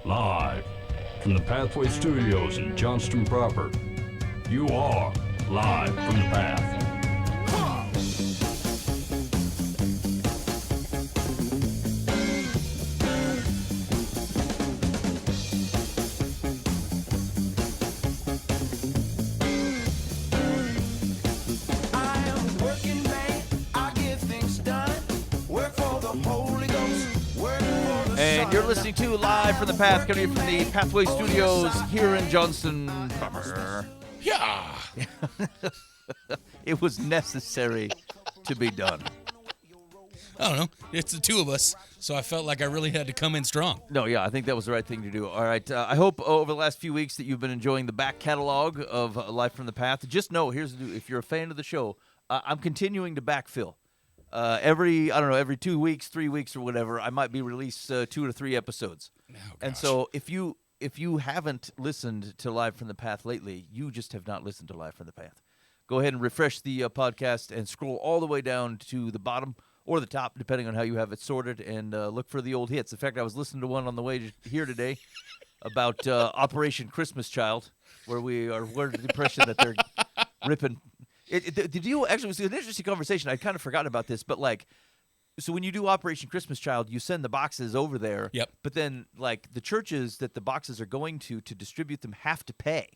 Live from the Pathway Studios in Johnston proper. You are live from the Path. And you're listening to Live from the Path, coming from the Pathway Studios here in Johnston proper. Yeah. It was necessary to be done. I don't know. It's the two of us, so I felt like I really had to come in strong. No, yeah, I think that was the right thing to do. All right, I hope over the last few weeks that you've been enjoying the back catalog of Live from the Path. Just know, if you're a fan of the show, I'm continuing to backfill. Every 2 weeks, 3 weeks, or whatever, I might be released 2 to 3 episodes. Oh, and so if you haven't listened to Live from the Path lately, you just have not listened to Live from the Path. Go ahead and refresh the podcast and scroll all the way down to the bottom or the top, depending on how you have it sorted, and look for the old hits. In fact, I was listening to one on the way here today about Operation Christmas Child, where we are under the impression that they're ripping. The deal actually was an interesting conversation. I kind of forgot about this, but so when you do Operation Christmas Child, you send the boxes over there. Yep. But then, the churches that the boxes are going to distribute them have to pay.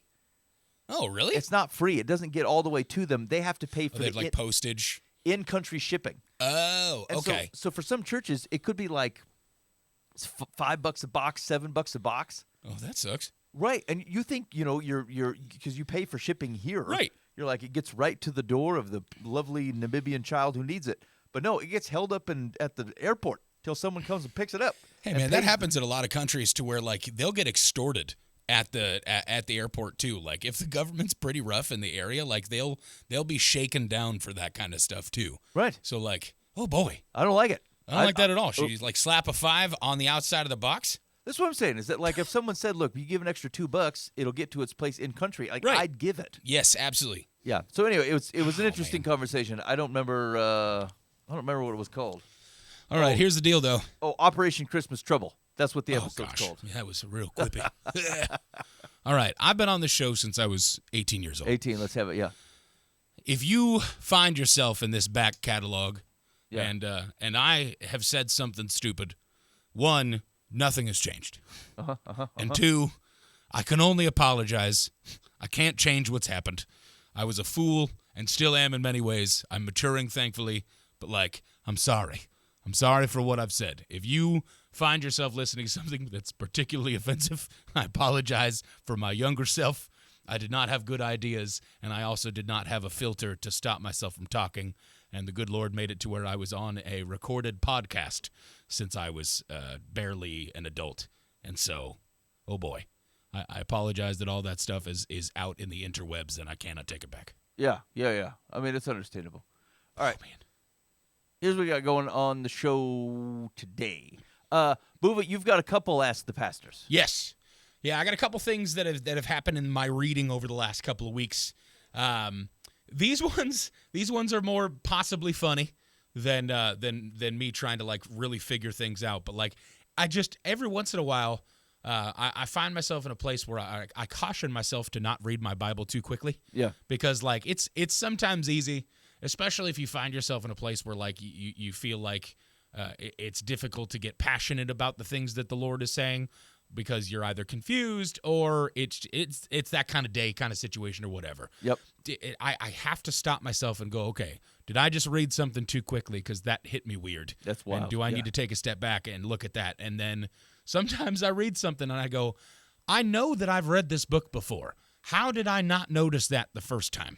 Oh, really? It's not free. It doesn't get all the way to them. They have to pay for the postage, in-country shipping. Oh, and okay. So for some churches, it could be $5 a box, $7 a box. Oh, that sucks. Right, and you think you're because you pay for shipping here. Right. You're like, it gets right to the door of the lovely Namibian child who needs it. But no, it gets held up at the airport till someone comes and picks it up. Hey, man, that happens in a lot of countries to where, they'll get extorted at the airport, too. Like, if the government's pretty rough in the area, they'll be shaken down for that kind of stuff, too. Right. So, oh, boy. I don't like it. I don't like that at all. Should you, slap a 5 on the outside of the box? That's what I'm saying, is that, if someone said, look, you give an extra $2, it'll get to its place in country. Right. I'd give it. Yes, absolutely. Yeah. So anyway, it was an interesting conversation. I don't remember what it was called. All right, here's the deal, though. Oh, Operation Christmas Trouble. That's what the episode's called. Yeah, that was real quippy. All right, I've been on the show since I was 18 years old. 18, let's have it, yeah. If you find yourself in this back catalog, yeah. and I have said something stupid, 1, nothing has changed. And 2, I can only apologize. I can't change what's happened. I was a fool and still am in many ways. I'm maturing, thankfully, but I'm sorry. I'm sorry for what I've said. If you find yourself listening to something that's particularly offensive, I apologize for my younger self. I did not have good ideas, and I also did not have a filter to stop myself from talking, and the good Lord made it to where I was on a recorded podcast since I was barely an adult. And so, oh boy, I apologize that all that stuff is out in the interwebs, and I cannot take it back. Yeah. I mean, it's understandable. All right. Oh, man. Here's what we got going on the show today. Boova, you've got a couple Ask the Pastors. Yes. Yeah, I got a couple things that have happened in my reading over the last couple of weeks. These ones are more possibly funny than me trying to really figure things out. But I just every once in a while, I find myself in a place where I caution myself to not read my Bible too quickly. Yeah. Because it's sometimes easy, especially if you find yourself in a place where you feel like it's difficult to get passionate about the things that the Lord is saying, because you're either confused or it's that kind of day, kind of situation, or whatever. Yep. I have to stop myself and go, okay, did I just read something too quickly? Because that hit me weird. That's wild. And do I need to take a step back and look at that? And then sometimes I read something and I go, I know that I've read this book before. How did I not notice that the first time?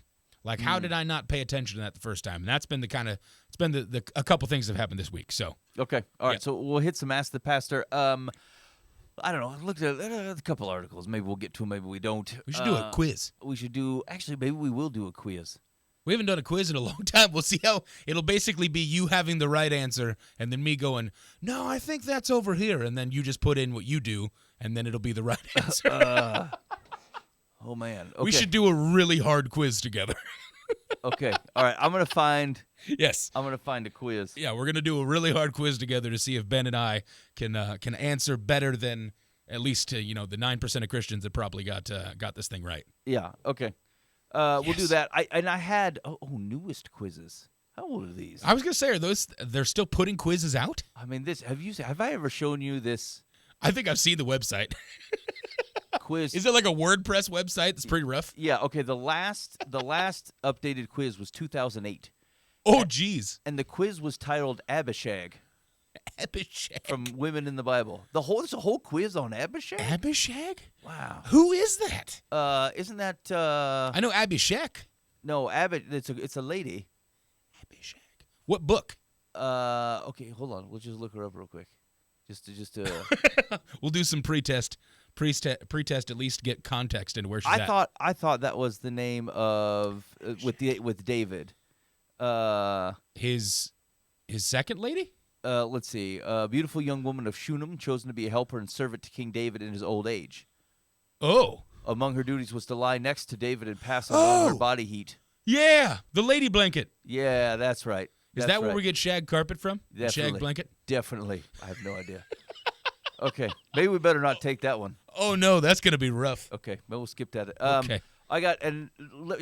How did I not pay attention to that the first time? And that's been a couple things that have happened this week. So okay, all right. So we'll hit some Ask the Pastor. I don't know. I looked at a couple articles. Maybe we'll get to them. Maybe we don't. We should do a quiz. Maybe we will do a quiz. We haven't done a quiz in a long time. We'll see how it'll basically be you having the right answer and then me going, no, I think that's over here. And then you just put in what you do, and then it'll be the right answer. Oh, man. Okay. We should do a really hard quiz together. Okay. All right. I'm going to find a quiz. Yeah, we're going to do a really hard quiz together to see if Ben and I can answer better than at least the 9% of Christians that probably got this thing right. Yeah. Okay. We'll do Yes. that. I had newest quizzes. How old are these? I was gonna say, they're still putting quizzes out? I mean, have I ever shown you this I think I've seen the website. quiz? Is it like a WordPress website that's pretty rough? Yeah. Okay. The last updated quiz was 2008, Oh, geez. and the quiz was titled Abishag Abishag. from Women in the Bible. There's a whole quiz on Abishag. Abishag? Wow. Who is that? Isn't that I know Abishag. no It's a lady. Abishag. What book? Okay, hold on. We'll just look her up real quick. Just to. We'll do some pretest at least to get context into where she's at. I thought that was the name of with David. His second lady? Let's see. A beautiful young woman of Shunem, chosen to be a helper and servant to King David in his old age. Oh. Among her duties was to lie next to David and pass on her Oh! body heat. Yeah, the lady blanket. Yeah, that's right. Is that where we get shag carpet from? The Definitely. shag blanket? Definitely. I have no idea. Okay, maybe we better not take that one. Oh, no, that's going to be rough. Okay, maybe we'll skip that. Okay. I got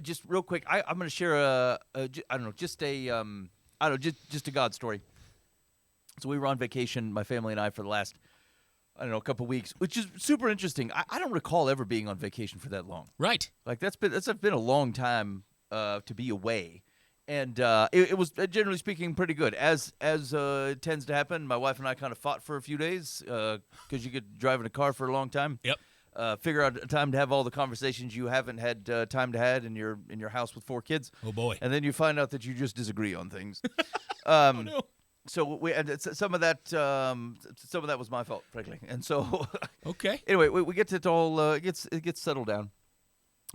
just real quick. I'm going to share just a God story. So we were on vacation, my family and I, for the last a couple weeks, which is super interesting. I don't recall ever being on vacation for that long. Right. Like that's been a long time to be away, and it was generally speaking pretty good. As tends to happen, my wife and I kind of fought for a few days because you could drive in a car for a long time. Yep. Figure out a time to have all the conversations you haven't had time to have in your house with 4 kids. Oh, boy. And then you find out that you just disagree on things. Oh, no. So some of that was my fault, frankly. And so Okay. anyway, we get to it all. It gets settled down.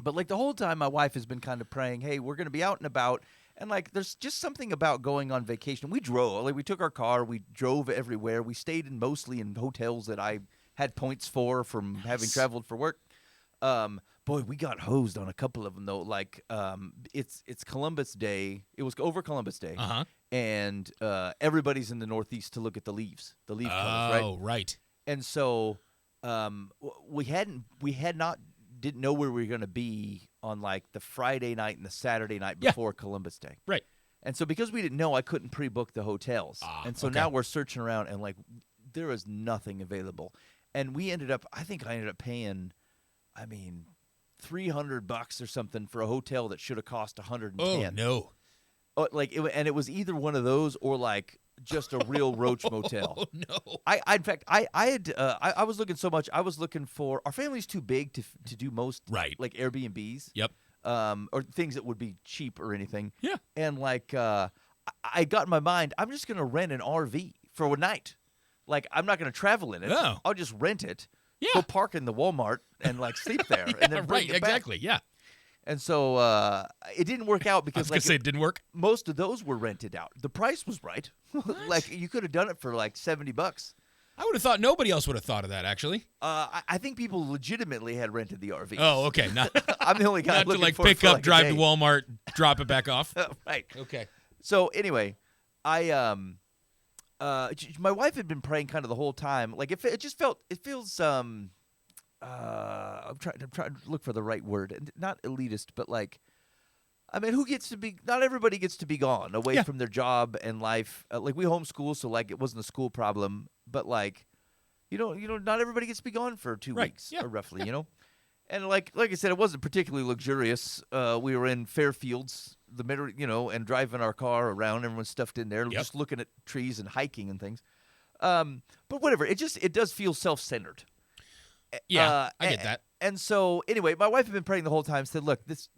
But like the whole time, my wife has been kind of praying, "Hey, we're going to be out and about." And like, there's just something about going on vacation. We drove. Like, we took our car. We drove everywhere. We stayed mostly in hotels that I had points for from having traveled for work. Boy, we got hosed on a couple of them though. Like, it's Columbus Day. It was over Columbus Day. Uh-huh. And everybody's in the Northeast to look at the leaf colors, right? Oh, right. And so didn't know where we were going to be on like the Friday night and the Saturday night before Columbus Day. Right. And so because we didn't know, I couldn't pre-book the hotels. And so okay. now we're searching around and like there is nothing available. And I think I ended up paying, $300 or something for a hotel that should have cost $110. Oh, no. And it was either one of those or like just a real roach motel. Oh, no. I was looking so much. I was looking for, our family's too big to do most Right. like Airbnbs. Yep. Or things that would be cheap or anything. Yeah. And like I got in my mind, I'm just gonna rent an RV for a night. Like I'm not gonna travel in it. Oh. I'll just rent it. Yeah. Go park in the Walmart and like sleep there. Yeah, and then bring right. it back. Exactly. Yeah. And so it didn't work out I because was going to say it didn't work. most of those were rented out. The price was right. Like you could have done it for like $70. I would have thought nobody else would have thought of that, actually. I think people legitimately had rented the RV. Oh, okay. Not, I'm the only guy not to looking like for it pick for up, like a drive to day. Walmart, drop it back off. Right. Okay. So anyway, my wife had been praying kind of the whole time. Like it feels I'm trying to look for the right word, and not elitist, but like. Not everybody gets to be gone away from their job and life. Like we homeschool, so like it wasn't a school problem, but like, not everybody gets to be gone for 2 Right. weeks, Yeah. or roughly, And like I said, it wasn't particularly luxurious. We were in Fairfields, the middle, and driving our car around. Everyone's stuffed in there, just looking at trees and hiking and things. But whatever, it does feel self-centered. Yeah, I get that. And so anyway, my wife had been praying the whole time. Said, "Look, this."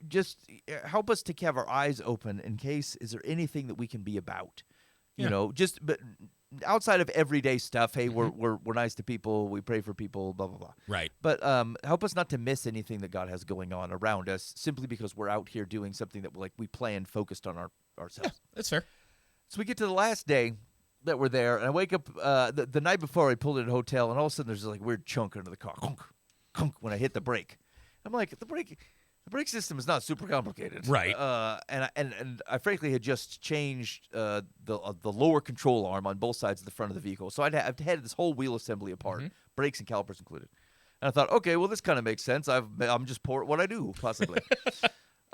Just help us to have our eyes open in case, is there anything that we can be about? But outside of everyday stuff, hey, we're nice to people, we pray for people, blah, blah, blah. Right. But help us not to miss anything that God has going on around us simply because we're out here doing something that we plan focused on ourselves. Yeah, that's fair. So we get to the last day that we're there, and I wake up the night before I pulled in a hotel, and all of a sudden there's this like weird chunk under the car. Kunk, kunk, when I hit the brake. I'm like, the brake... The brake system is not super complicated, Right. And I frankly had just changed the lower control arm on both sides of the front of the vehicle, so I've had this whole wheel assembly apart, brakes and calipers included. And I thought, okay, well, this kind of makes sense. I'm just poor at what I do, possibly.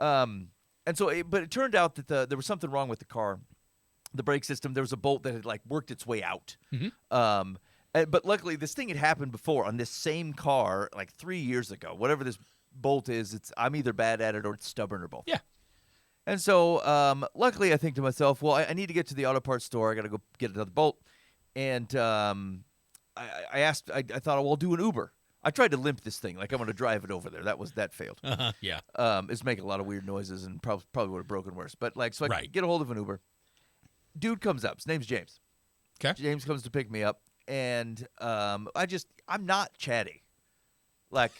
And so, but it turned out that there was something wrong with the car, the brake system. There was a bolt that had like worked its way out. But luckily, this thing had happened before on this same car, like 3 years ago. Whatever this bolt is, I'm either bad at it or it's stubborn or both. Yeah. And so, luckily, I think to myself, well, I need to get to the auto parts store. I got to go get another bolt. And I thought, well, I'll do an Uber. I tried to limp this thing, like I'm going to drive it over there. That failed. Yeah. It's making a lot of weird noises and probably would have broken worse. But like, so I Right. get a hold of an Uber. Dude comes up. His name's James. Okay. James comes to pick me up, and I'm not chatty. Like,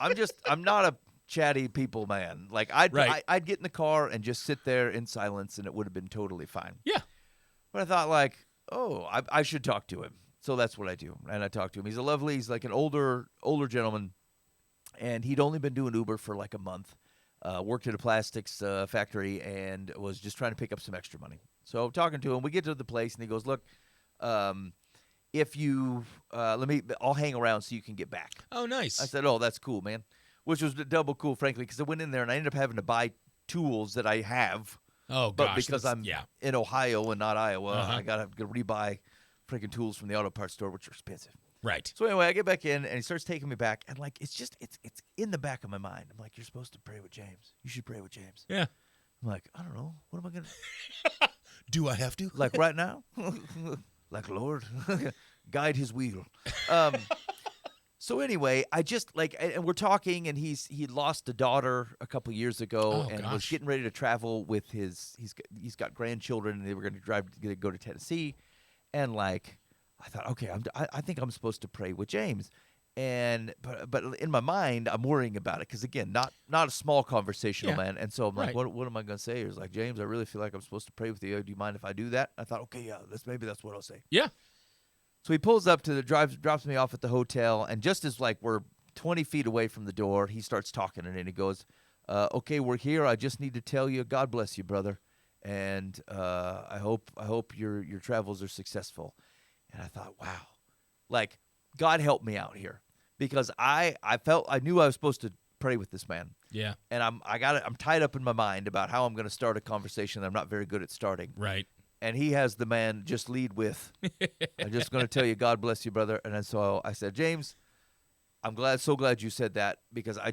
I'm not a chatty people man. Like I'd get in the car and just sit there in silence, and it would have been totally fine. Yeah. But I thought, like, I should talk to him. So that's what I do, and I talk to him. He's like an older gentleman, and he'd only been doing Uber for like a month. Worked at a plastics factory and was just trying to pick up some extra money. So talking to him, we get to the place, and he goes, "Look, if you I'll hang around so you can get back." Oh, nice. I said, "Oh, that's cool, man," which was double cool, frankly, because I went in there and I ended up having to buy tools that I have. Oh, but gosh. because I'm in Ohio and not Iowa, I gotta rebuy freaking tools from the auto parts store, which are expensive. Right. So anyway, I get back in, and he starts taking me back, and like it's in the back of my mind. I'm like, "You're supposed to pray with James. You should pray with James." Yeah. I'm like, "I don't know. What am I gonna Do I have to? like right now?" Like, Lord, guide his wheel. So anyway, I just like, and we're talking, and he lost a daughter a couple years ago, and was getting ready to travel with he's got grandchildren, and they were going to go to Tennessee, and like, I thought, okay, I think I'm supposed to pray with James, but in my mind, I'm worrying about it because again, not a small conversational man, and so I'm like, what am I going to say? He was like, "James, I really feel like I'm supposed to pray with you. Do you mind if I do that?" I thought, okay, yeah, maybe that's what I'll say. Yeah. So he pulls up to drops me off at the hotel, and just as like we're 20 feet away from the door, he starts talking, and he goes, "Okay, we're here. I just need to tell you, God bless you, brother, and I hope your travels are successful." And I thought, wow, like God help me out here, because I knew I was supposed to pray with this man. Yeah. And I'm tied up in my mind about how I'm going to start a conversation that I'm not very good at starting. Right. And he has the man just lead with, "I'm just going to tell you, God bless you, brother." And so I said, "James, I'm so glad you said that, because I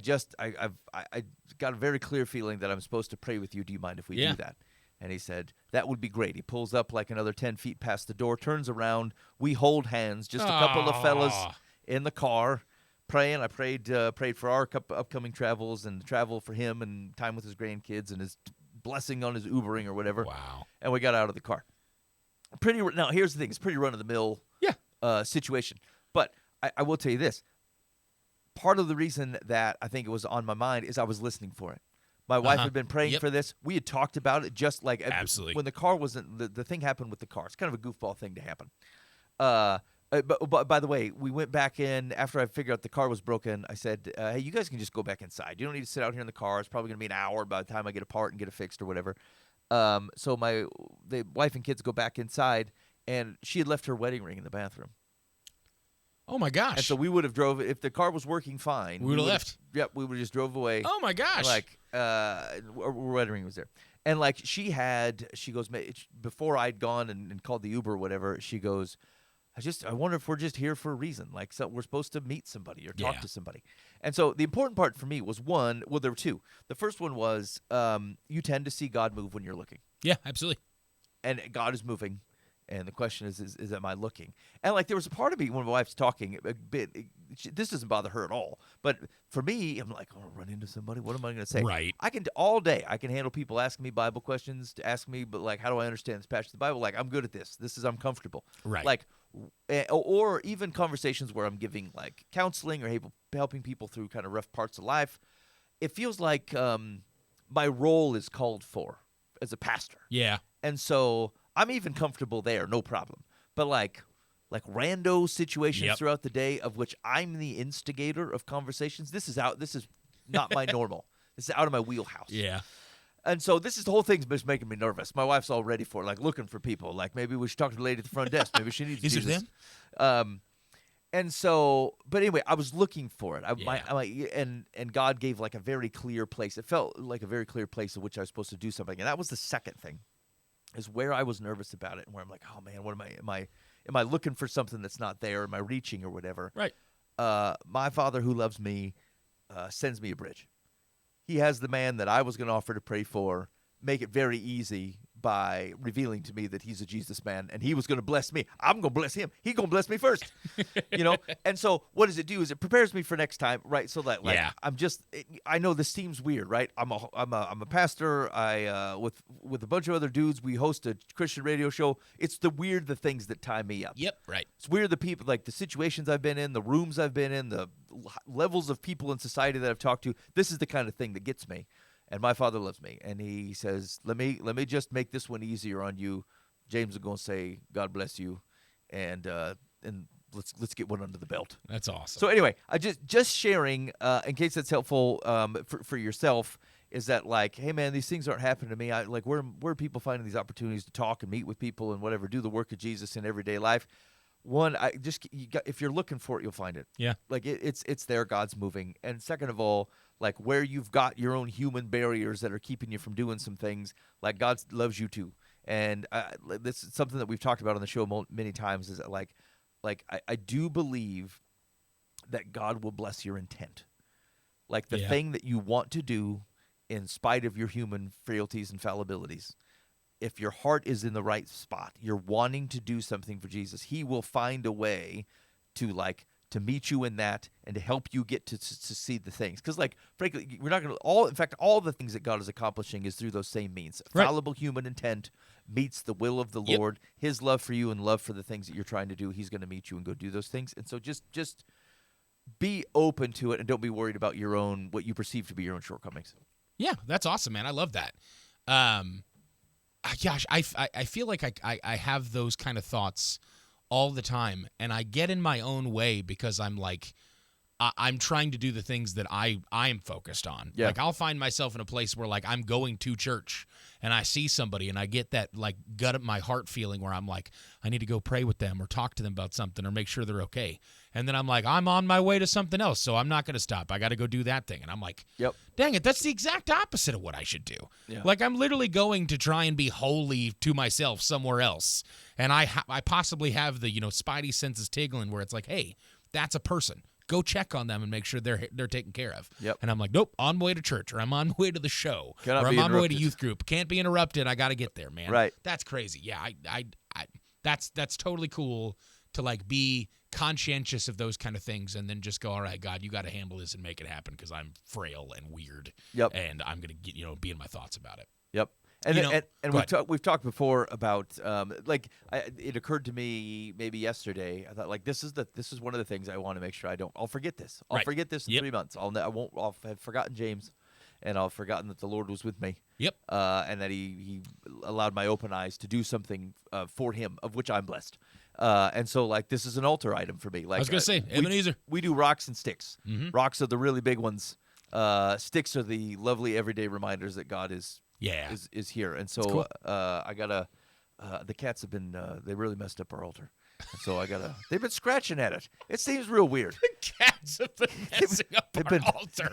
got a very clear feeling that I'm supposed to pray with you. Do you mind if we do that?" And he said, "That would be great." He pulls up like another 10 feet past the door, turns around. We hold hands, just a couple of fellas in the car, praying. I prayed for our upcoming travels and travel for him and time with his grandkids and his blessing on his Ubering or whatever. Wow. And we got out of the car. Now, here's the thing. It's pretty run-of-the-mill situation. But I will tell you this. Part of the reason that I think it was on my mind is I was listening for it. My wife had been praying for this. We had talked about it just like absolutely when the car wasn't the thing happened with the car. It's kind of a goofball thing to happen. But by the way, we went back in after I figured out the car was broken. I said, "Hey, you guys can just go back inside. You don't need to sit out here in the car. It's probably going to be an hour by the time I get a part and get it fixed or whatever." So the wife and kids go back inside, and she had left her wedding ring in the bathroom. Oh my gosh! And so we would have drove if the car was working fine. We would have left. Yep, we would have just drove away. Oh my gosh! Like, our wedding ring was there, and like she goes before I'd gone and called the Uber or whatever. She goes, I wonder if we're just here for a reason. Like, so we're supposed to meet somebody or talk to somebody. And so the important part for me was there were two. The first one was you tend to see God move when you're looking. Yeah, absolutely. And God is moving. And the question is am I looking? And like there was a part of me when my wife's talking a bit. This doesn't bother her at all. But for me, I'm like, I'll run into somebody. What am I going to say? Right. I can all day. I can handle people asking me Bible questions to ask me, but like, how do I understand this passage of the Bible? Like, I'm good at this. I'm comfortable. Right. Like, or even conversations where I'm giving like counseling or helping people through kind of rough parts of life. It feels like my role is called for as a pastor. Yeah. And so I'm even comfortable there, no problem. But like rando situations throughout the day of which I'm the instigator of conversations. This is not my normal. It's out of my wheelhouse. Yeah. And so the whole thing's just making me nervous. My wife's all ready for it, like looking for people. Like maybe we should talk to the lady at the front desk. Maybe she needs Is it Jesus. them? And so, but anyway, I was looking for it. Yeah. And God gave like a very clear place. It felt like a very clear place in which I was supposed to do something. And that was the second thing, is where I was nervous about it and where I'm like, oh man, what am I looking for something that's not there? Am I reaching or whatever? Right. My Father who loves me sends me a bridge. He has the man that I was going to offer to pray for make it very easy by revealing to me that he's a Jesus man, and he was going to bless me. I'm going to bless him. He's going to bless me first, And so what does it do is it prepares me for next time, right? So that I know this seems weird, right? I'm a pastor. With a bunch of other dudes, we host a Christian radio show. It's the things that tie me up. Yep, right. It's weird the people, like the situations I've been in, the rooms I've been in, the levels of people in society that I've talked to. This is the kind of thing that gets me. And my Father loves me, and he says, let me just make this one easier on you. James is going to say, God bless you, and let's get one under the belt. That's awesome. So anyway, I just sharing, in case that's helpful for yourself, is that like, hey man, these things aren't happening to me. Where are people finding these opportunities to talk and meet with people and whatever, do the work of Jesus in everyday life? One, if you're looking for it, you'll find it. Yeah. Like it's there. God's moving. And second of all, like where you've got your own human barriers that are keeping you from doing some things, like God loves you too. And this is something that we've talked about on the show many times. Is that I do believe that God will bless your intent, like the thing that you want to do, in spite of your human frailties and fallibilities. If your heart is in the right spot, you're wanting to do something for Jesus, he will find a way to meet you in that and to help you get to see the things. Because frankly, we're not going to in fact, all the things that God is accomplishing is through those same means. Right. Fallible human intent meets the will of the Lord, his love for you and love for the things that you're trying to do. He's going to meet you and go do those things. And so just be open to it and don't be worried about what you perceive to be your own shortcomings. Yeah, that's awesome, man. I love that. Gosh, I feel like I have those kind of thoughts all the time, and I get in my own way because I'm like, I'm trying to do the things that I am focused on. Yeah. Like I'll find myself in a place where I'm going to church and I see somebody and I get that gut of my heart feeling where I'm like, I need to go pray with them or talk to them about something or make sure they're okay. And then I'm like, I'm on my way to something else, so I'm not going to stop. I got to go do that thing. And I'm like, dang it, that's the exact opposite of what I should do. Yeah. I'm literally going to try and be holy to myself somewhere else. And I possibly have the, spidey senses tingling where it's like, hey, that's a person. Go check on them and make sure they're taken care of. Yep. And I'm like, nope, on my way to church, or I'm on my way to the show, Cannot or I'm be on my way to interrupted. youth group. Can't be interrupted. I got to get there, man. Right. That's crazy. Yeah, I that's totally cool to be conscientious of those kind of things, and then just go, all right, God, you got to handle this and make it happen because I'm frail and weird. Yep. And I'm gonna get be in my thoughts about it. Yep. And we've talked before about it occurred to me maybe yesterday. I thought this is one of the things I want to make sure I'll forget this. I'll forget this in 3 months. I'll have forgotten James, and I'll have forgotten that the Lord was with me. Yep. And that he allowed my open eyes to do something for him, of which I'm blessed. And so this is an altar item for me. I was gonna say, Ebenezer. We do rocks and sticks. Mm-hmm. Rocks are the really big ones. Sticks are the lovely everyday reminders that God is here. And so cool. I gotta the cats have been they really messed up our altar. And so they've been scratching at it. It seems real weird. The cats have been messing up our altar.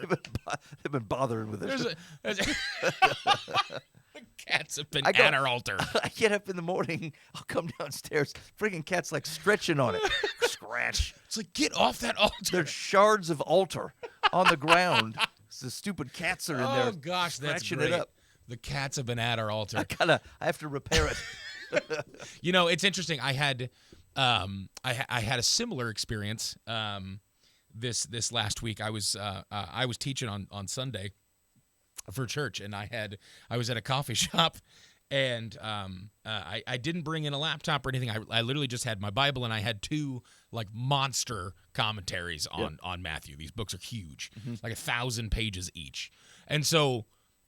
They've been bothering with it. The cats have been at our altar. I get up in the morning, I'll come downstairs, freaking cat's stretching on it. Scratch. It's get off that altar. There's shards of altar on the ground. The stupid cats are in there. Oh gosh, that's scratching great. it up. The cats have been at our altar. I have to repair it. It's interesting. I had a similar experience this last week. I was teaching on Sunday for church, and I was at a coffee shop, and I didn't bring in a laptop or anything. I literally just had my Bible, and I had two monster commentaries on Matthew. These books are huge, 1,000 pages each, and so.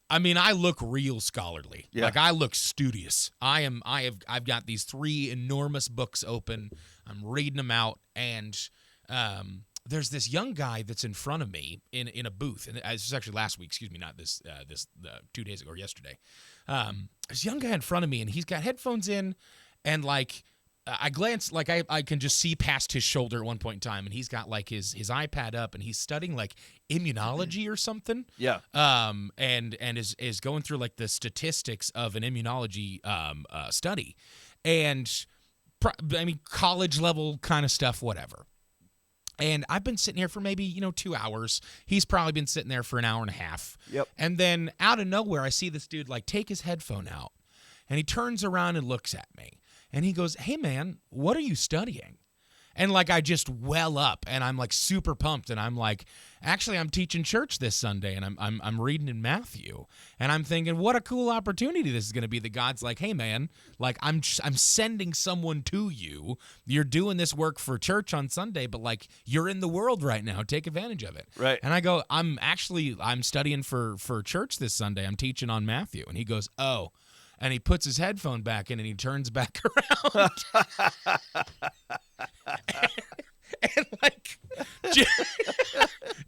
I look real scholarly. Yeah. I look studious. I've got these 3 enormous books open. I'm reading them out, and there's this young guy that's in front of me in a booth, and this was actually last week. Excuse me, not this 2 days ago or yesterday. This young guy in front of me, and he's got headphones in, and like I glance, like I can just see past his shoulder at one point in time, and he's got like his iPad up, and he's studying like immunology or something. Yeah. And is going through like the statistics of an immunology study, and college level kind of stuff, whatever. And I've been sitting here for maybe, 2 hours. He's probably been sitting there for an hour and a half. Yep. And then out of nowhere, I see this dude like take his headphone out, and he turns around and looks at me, and he goes, "Hey man, what are you studying?" And like I just well up, and I'm like super pumped, and I'm like, actually, I'm teaching church this Sunday, and I'm reading in Matthew, and I'm thinking, what a cool opportunity this is going to be. That God's like, hey man, like I'm sending someone to you. You're doing this work for church on Sunday, but like you're in the world right now. Take advantage of it. Right. And I go, I'm studying for church this Sunday. I'm teaching on Matthew, and he goes, oh. And he puts his headphone back in, and he turns back around. and like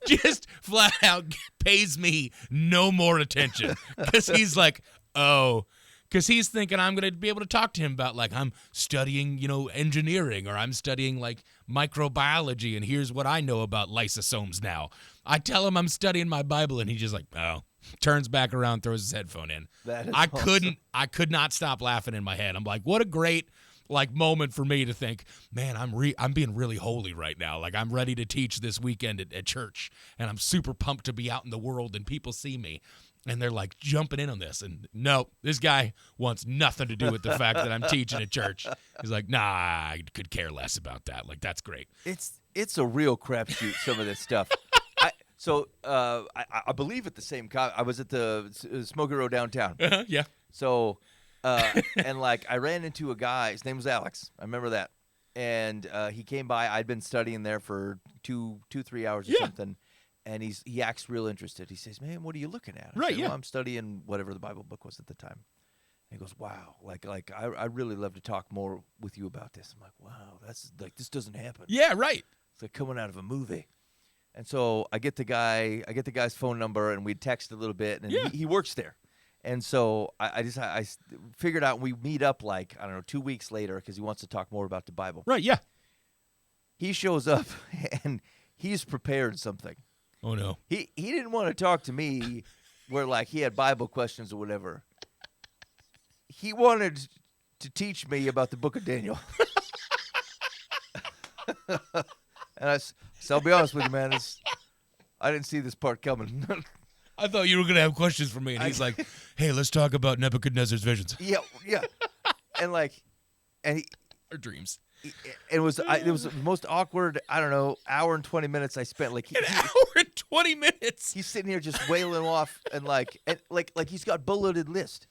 just flat out pays me no more attention, because he's like, oh, because he's thinking I'm going to be able to talk to him about like I'm studying, engineering, or I'm studying like microbiology, and here's what I know about lysosomes now. I tell him I'm studying my Bible, and he just like, oh. Turns back around, throws his headphone in. That is awesome. I could not stop laughing in my head. I'm like, what a great like moment for me to think, man, I'm being really holy right now. Like I'm ready to teach this weekend at church, and I'm super pumped to be out in the world, and people see me, and they're like jumping in on this. And no, this guy wants nothing to do with the fact that I'm teaching at church. He's like, nah, I could care less about that. Like that's great. It's a real crapshoot, some of this stuff. So I believe at the same I was at the Smoky Row downtown. Yeah. So and like I ran into a guy. His name was Alex. I remember that. And he came by. I'd been studying there for 3 hours or something. And he acts real interested. He says, "Man, what are you looking at?" I said, well, I'm studying whatever the Bible book was at the time. And he goes, "Wow, like I really love to talk more with you about this." I'm like, "Wow, that's like this doesn't happen." Yeah, right. It's like coming out of a movie. And so I get the guy's phone number, and we text a little bit, and he works there. And so I figured out we meet up like, I don't know, 2 weeks later, because he wants to talk more about the Bible. Right, yeah. He shows up, and he's prepared something. Oh, no. He didn't want to talk to me where like he had Bible questions or whatever. He wanted to teach me about the book of Daniel. And so I'll be honest with you, man. I didn't see this part coming. I thought you were going to have questions for me. And he's like, hey, let's talk about Nebuchadnezzar's visions. Yeah. And Or dreams. It was the most awkward, I don't know, hour and 20 minutes I spent. Like an hour and 20 minutes. He's sitting here just wailing off and like he's got bulleted list.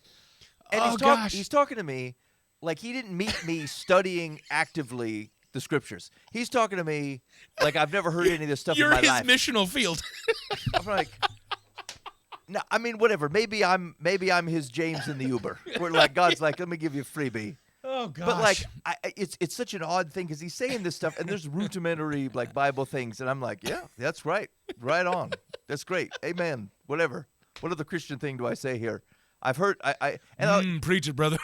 And he's talking to me like he didn't meet me studying actively the scriptures. He's talking to me like I've never heard any of this stuff in my life. You're his missional field. I'm like, no, I mean, whatever. Maybe I'm his James in the Uber. Where like God's like, let me give you a freebie. Oh gosh. But like, it's such an odd thing because he's saying this stuff and there's rudimentary like Bible things, and I'm like, yeah, that's right, right on, that's great, amen, whatever. What other Christian thing do I say here? I've heard preach it, brother.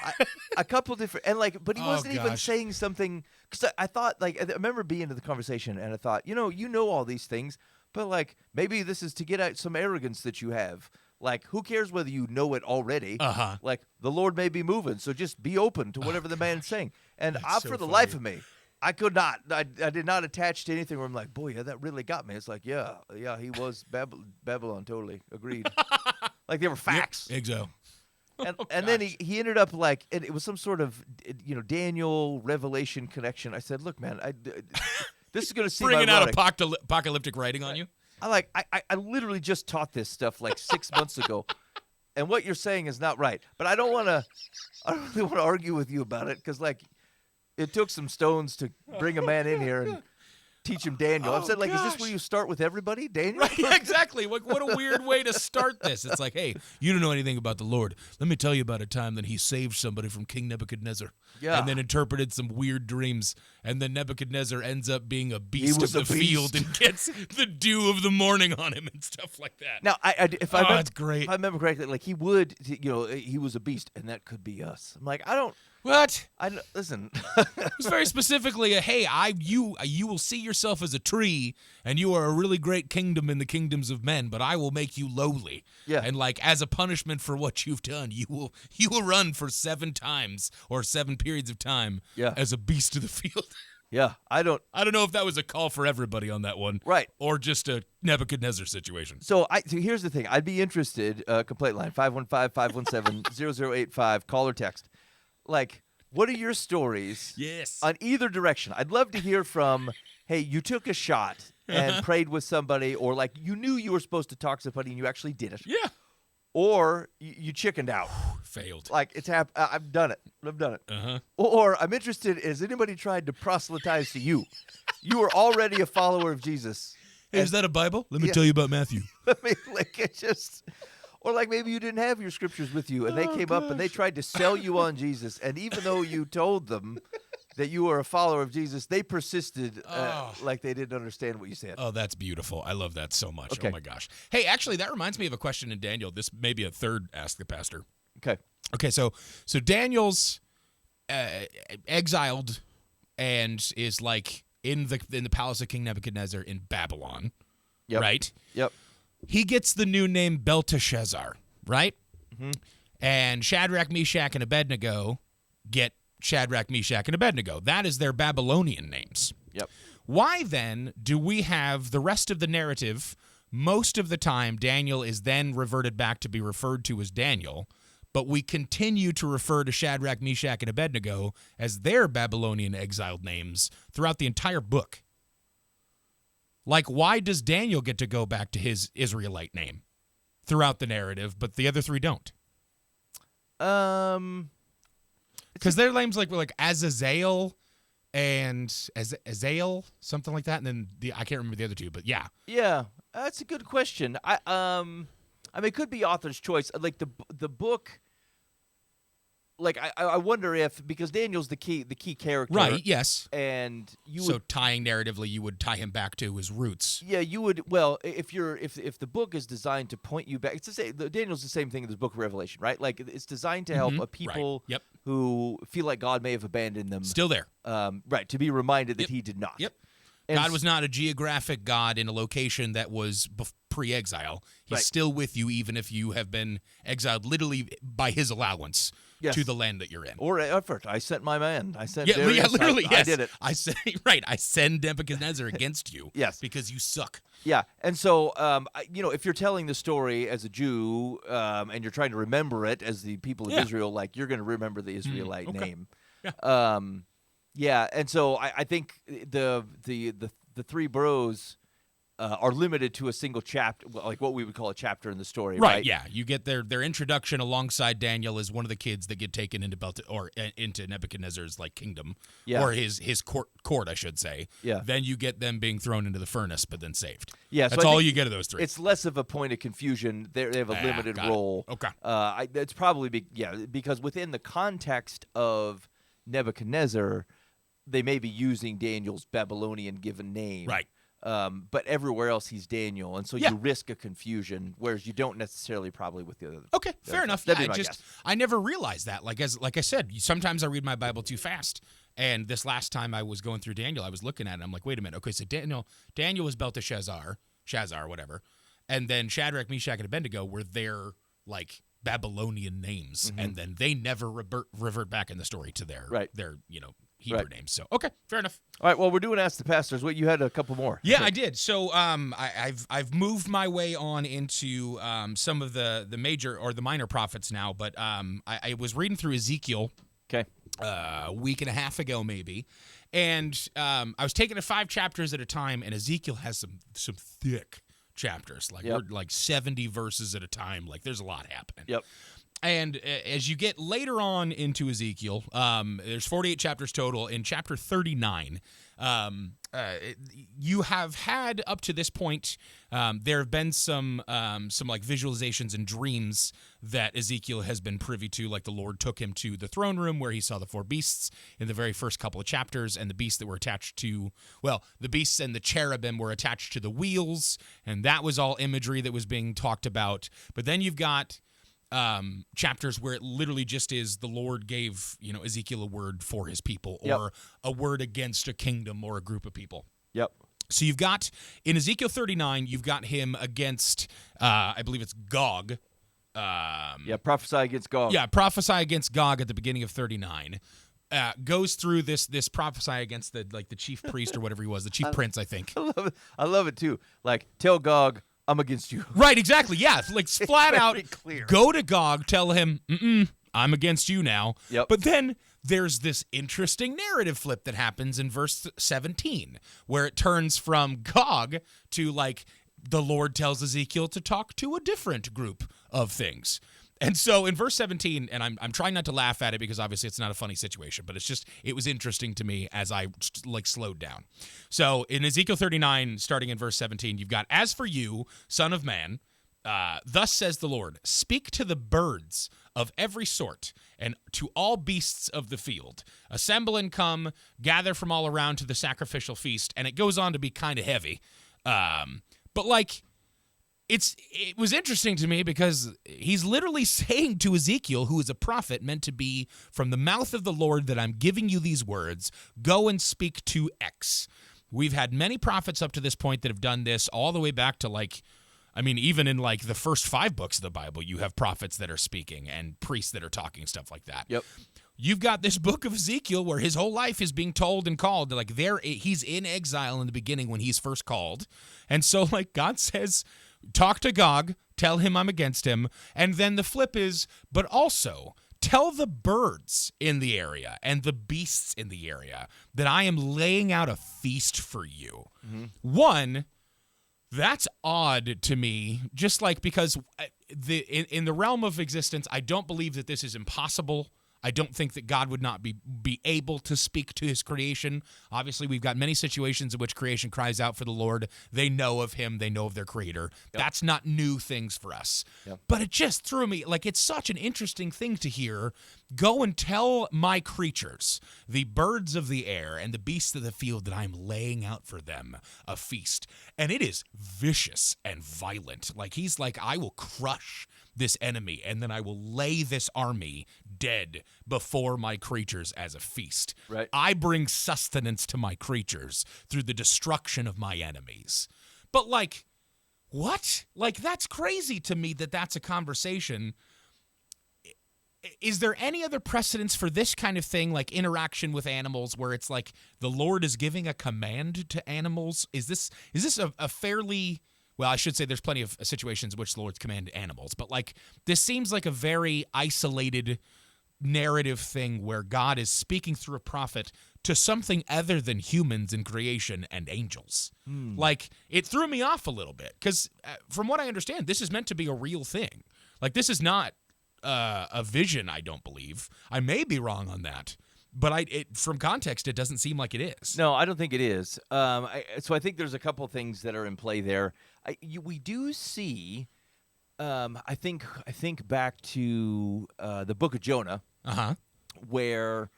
A couple different, and like, but he wasn't even saying something, because I thought, like, I remember being in the conversation and I thought, you know all these things, but like maybe this is to get at some arrogance that you have. Like, who cares whether you know it already? Like, the Lord may be moving, so just be open to whatever the man's saying. And for the life of me, I could not. I did not attach to anything where I'm like, boy, yeah, that really got me. It's like, yeah, he was Babylon, totally agreed. Like, they were facts. Yep, exactly. And then he ended up like, and it was some sort of, Daniel Revelation connection. I said, look, man, this is going to seem bringing ironic. out apocalyptic writing on you. I literally just taught this stuff like 6 months ago, and what you're saying is not right. But I don't really want to argue with you about it, because like, it took some stones to bring a man in here, and teach him Daniel. I've said, like, is this where you start with everybody, Daniel? Right, yeah, exactly. Like, what a weird way to start this. It's like, hey, you don't know anything about the Lord. Let me tell you about a time that he saved somebody from King Nebuchadnezzar. Yeah. And then interpreted some weird dreams. And then Nebuchadnezzar ends up being a beast of the field and gets the dew of the morning on him and stuff like that. Now, if it's great. If I remember correctly, like, he would, he was a beast, and that could be us. I'm like, I don't. What? Listen. It was very specifically you will see yourself as a tree, and you are a really great kingdom in the kingdoms of men, but I will make you lowly. Yeah. And like as a punishment for what you've done, you will run for 7 times or 7 periods of time as a beast of the field. Yeah, I don't know if that was a call for everybody on that one. Right. Or just a Nebuchadnezzar situation. So here's the thing. I'd be interested, complaint line, 515-517-0085, call or text. Like, what are your stories on either direction? I'd love to hear from, hey, you took a shot and prayed with somebody, or like you knew you were supposed to talk to somebody and you actually did it. Yeah. Or you chickened out. Failed. Like, it's I've done it. I've done it. Uh-huh. Or I'm interested, has anybody tried to proselytize to you? You were already a follower of Jesus. Hey, is that a Bible? Let me tell you about Matthew. I mean, like, it just... Or like maybe you didn't have your scriptures with you, and they came up and they tried to sell you on Jesus. And even though you told them that you were a follower of Jesus, they persisted like they didn't understand what you said. Oh, that's beautiful. I love that so much. Okay. Oh, my gosh. Hey, actually, that reminds me of a question in Daniel. This may be a third Ask the Pastor. Okay, so Daniel's exiled and is like in the palace of King Nebuchadnezzar in Babylon, right? Yep. He gets the new name Belteshazzar, right? Mm-hmm. And Shadrach, Meshach, and Abednego get Shadrach, Meshach, and Abednego. That is their Babylonian names. Yep. Why then do we have the rest of the narrative? Most of the time, Daniel is then reverted back to be referred to as Daniel, but we continue to refer to Shadrach, Meshach, and Abednego as their Babylonian exiled names throughout the entire book. Like, why does Daniel get to go back to his Israelite name throughout the narrative, but the other 3 don't? Because their names were like Azazel and Azael, something like that, and then I can't remember the other 2, but yeah. Yeah, that's a good question. I mean, it could be author's choice. Like the book. Like I wonder if, because Daniel's the key character, right? Yes, and tying narratively, you would tie him back to his roots. Yeah, you would. Well, if the book is designed to point you back, it's the same. Daniel's the same thing as the Book of Revelation, right? Like, it's designed to help a people who feel like God may have abandoned them. Still there, right? To be reminded that He did not. Yep. And God was not a geographic God in a location that was pre-exile. He's still with you, even if you have been exiled, literally by His allowance. Yes. To the land that you're in. Or effort. I sent my man. I sent literally, yes. I did it. I send Nebuchadnezzar against you. Yes. Because you suck. Yeah. And so, if you're telling the story as a Jew and you're trying to remember it as the people of Israel, like, you're going to remember the Israelite name. Yeah. And so I think the 3 bros are limited to a single chapter, like what we would call a chapter in the story, right? Yeah, you get their introduction alongside Daniel as one of the kids that get taken into into Nebuchadnezzar's like kingdom, or his court, I should say. Yeah. Then you get them being thrown into the furnace, but then saved. Yeah, that's all you get of those 3. It's less of a point of confusion. They have a limited role. Okay. It's probably because within the context of Nebuchadnezzar, they may be using Daniel's Babylonian given name, right? But everywhere else he's Daniel, and so you risk a confusion, whereas you don't necessarily probably with the other. Okay, fair enough. I never realized that. Like I said, sometimes I read my Bible too fast, and this last time I was going through Daniel, I was looking at it, and I'm like, wait a minute. Okay, so Daniel was Belteshazzar, whatever, and then Shadrach, Meshach, and Abednego were their like Babylonian names, and then they never revert back in the story to their Hebrew names. So okay, fair enough. All right, well, we're doing Ask the Pastors. Wait, you had a couple more. Yeah, I did. So I've moved my way on into some of the major or the minor prophets now, but I was reading through Ezekiel a week and a half ago maybe, and I was taking it 5 chapters at a time, and Ezekiel has some thick chapters, like we're like 70 verses at a time. Like, there's a lot happening. Yep. And as you get later on into Ezekiel, there's 48 chapters total. In chapter 39, you have had up to this point, there have been some like visualizations and dreams that Ezekiel has been privy to. Like the Lord took him to the throne room where he saw the 4 beasts in the very first couple of chapters, and the beasts that were attached to, well, the beasts and the cherubim were attached to the wheels, and that was all imagery that was being talked about. But then you've got chapters where it literally just is the Lord gave, Ezekiel a word for his people, or a word against a kingdom or a group of people. Yep. So you've got, in Ezekiel 39, you've got him against, I believe it's Gog. Prophesy against Gog. Yeah, prophesy against Gog at the beginning of 39. Goes through this prophesy against the chief priest or whatever he was, the chief prince, I think. I love it too. Like, tell Gog, I'm against you. Right, exactly. Yeah, like flat out, clear. Go to Gog, tell him, I'm against you now. Yep. But then there's this interesting narrative flip that happens in verse 17, where it turns from Gog to like the Lord tells Ezekiel to talk to a different group of things. And so in verse 17, and I'm trying not to laugh at it because obviously it's not a funny situation, but it was interesting to me as I slowed down. So in Ezekiel 39, starting in verse 17, you've got, as for you, son of man, thus says the Lord, speak to the birds of every sort and to all beasts of the field. Assemble and come, gather from all around to the sacrificial feast. And it goes on to be kind of heavy. But like, it was interesting to me because he's literally saying to Ezekiel, who is a prophet meant to be from the mouth of the Lord, that I'm giving you these words, go and speak to X. We've had many prophets up to this point that have done this all the way back to even in like the first 5 books of the Bible, you have prophets that are speaking and priests that are talking, stuff like that. Yep. You've got this book of Ezekiel where his whole life is being told and called. Like he's in exile in the beginning when he's first called. And so like God says, talk to Gog, tell him I'm against him. And then the flip is, but also tell the birds in the area and the beasts in the area that I am laying out a feast for you. Mm-hmm. One, that's odd to me, just like because in the realm of existence, I don't believe that this is impossible. I don't think that God would not be able to speak to his creation. Obviously, we've got many situations in which creation cries out for the Lord. They know of him. They know of their creator. Yep. That's not new things for us. Yep. But it just threw me, like, it's such an interesting thing to hear. Go and tell my creatures, the birds of the air and the beasts of the field, that I'm laying out for them a feast. And it is vicious and violent. Like, he's like, I will crush this enemy, and then I will lay this army dead before my creatures as a feast. Right. I bring sustenance to my creatures through the destruction of my enemies. But like, what? Like, that's crazy to me that that's a conversation. Is there any other precedence for this kind of thing, like interaction with animals, where it's like the Lord is giving a command to animals? Is this a fairly... Well, I should say there's plenty of situations in which the Lord's commanded animals, but like this seems like a very isolated narrative thing where God is speaking through a prophet to something other than humans and creation and angels. Like, it threw me off a little bit because from what I understand, this is meant to be a real thing. Like, this is not a vision, I don't believe. I may be wrong on that. But from context, it doesn't seem like it is. No, I don't think it is. So I think there's a couple things that are in play there. We do see, I think back to the book of Jonah, where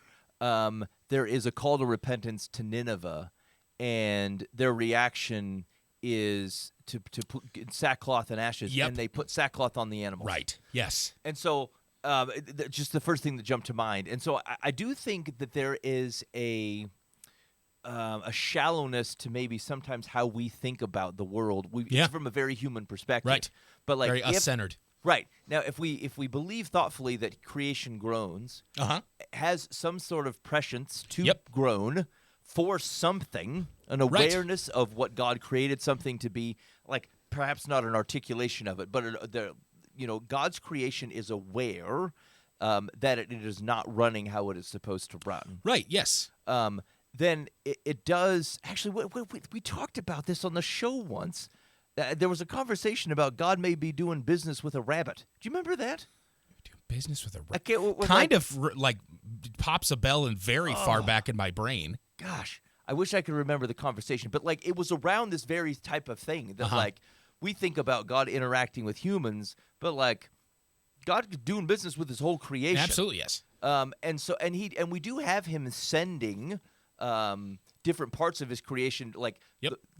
there is a call to repentance to Nineveh, and their reaction is to put sackcloth and ashes, and they put sackcloth on the animals. Right, yes. And so... just the first thing that jumped to mind. And so I do think that there is a shallowness to maybe sometimes how we think about the world. It's from a very human perspective. Right. But like very us-centered. Right. Now, if we believe thoughtfully that creation groans, has some sort of prescience to groan for something, an awareness of what God created something to be, like perhaps not an articulation of it, but God's creation is aware that it is not running how it is supposed to run. Right, yes. Then it does... Actually, we talked about this on the show once. There was a conversation about God may be doing business with a rabbit. Do you remember that? business with a I can't, kind of like pops a bell and very far back in my brain. Gosh, I wish I could remember the conversation, but like it was around this very type of thing that like we think about God interacting with humans, but like God doing business with his whole creation. Absolutely, yes. And we do have him sending different parts of his creation, like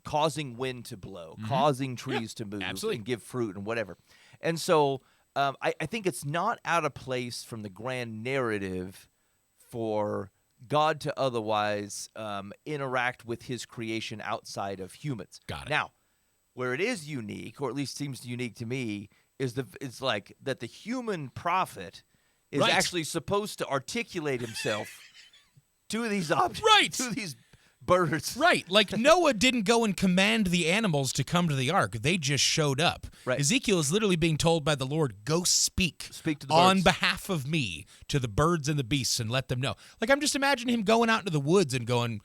causing wind to blow, causing trees to move, and give fruit and whatever. And so I think it's not out of place from the grand narrative for God to otherwise interact with his creation outside of humans. Got it. Now, where it is unique, or at least seems unique to me, is it's like that the human prophet is actually supposed to articulate himself to these objects, to these birds. Right. Like Noah didn't go and command the animals to come to the ark. They just showed up. Right. Ezekiel is literally being told by the Lord, go speak to the birds on behalf of me to the birds and the beasts and let them know. Like I'm just imagining him going out into the woods and going,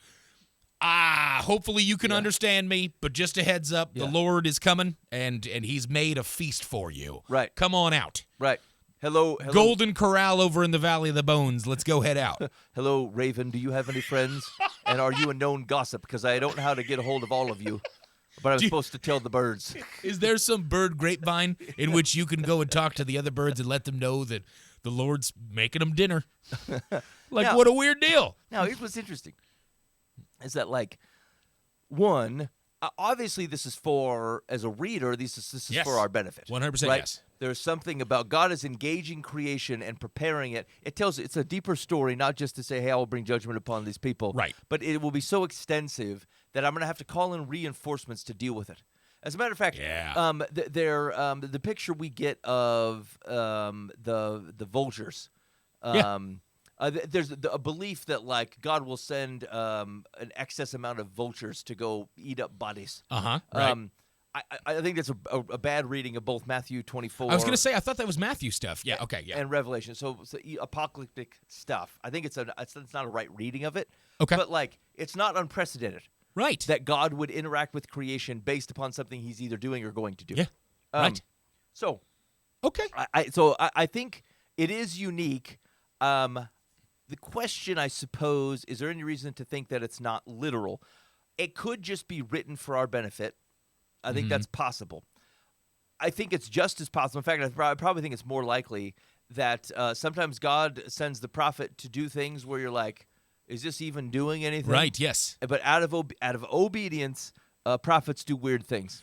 hopefully you can understand me, but just a heads up, the Lord is coming and he's made a feast for you. Right. Come on out. Right. Hello. Golden Corral over in the Valley of the Bones. Let's go head out. Hello, Raven. Do you have any friends? And are you a known gossip? Because I don't know how to get a hold of all of you, but I'm supposed to tell the birds. Is there some bird grapevine in which you can go and talk to the other birds and let them know that the Lord's making them dinner? Like, what a weird deal. Now, here's what's interesting. Is that, like, one, obviously this is for, as a reader, this is for our benefit. 100% right? yes. There's something about God is engaging creation and preparing it. It tells it's a deeper story, not just to say, hey, I will bring judgment upon these people. Right. But it will be so extensive that I'm going to have to call in reinforcements to deal with it. As a matter of fact, the picture we get of the vultures, there's a belief that like God will send an excess amount of vultures to go eat up bodies. Right. I think that's a bad reading of both Matthew 24. I was going to say, I thought that was Matthew stuff. Yeah, okay, yeah. And Revelation. So apocalyptic stuff. I think it's not a right reading of it. Okay. But like, it's not unprecedented. Right. That God would interact with creation based upon something he's either doing or going to do. Yeah. Right. So. Okay. I think it is unique. The question, I suppose, is there any reason to think that it's not literal? It could just be written for our benefit. I think that's possible. I think it's just as possible. In fact, I probably think it's more likely that sometimes God sends the prophet to do things where you're like, is this even doing anything? Right, yes. But out of obedience, prophets do weird things.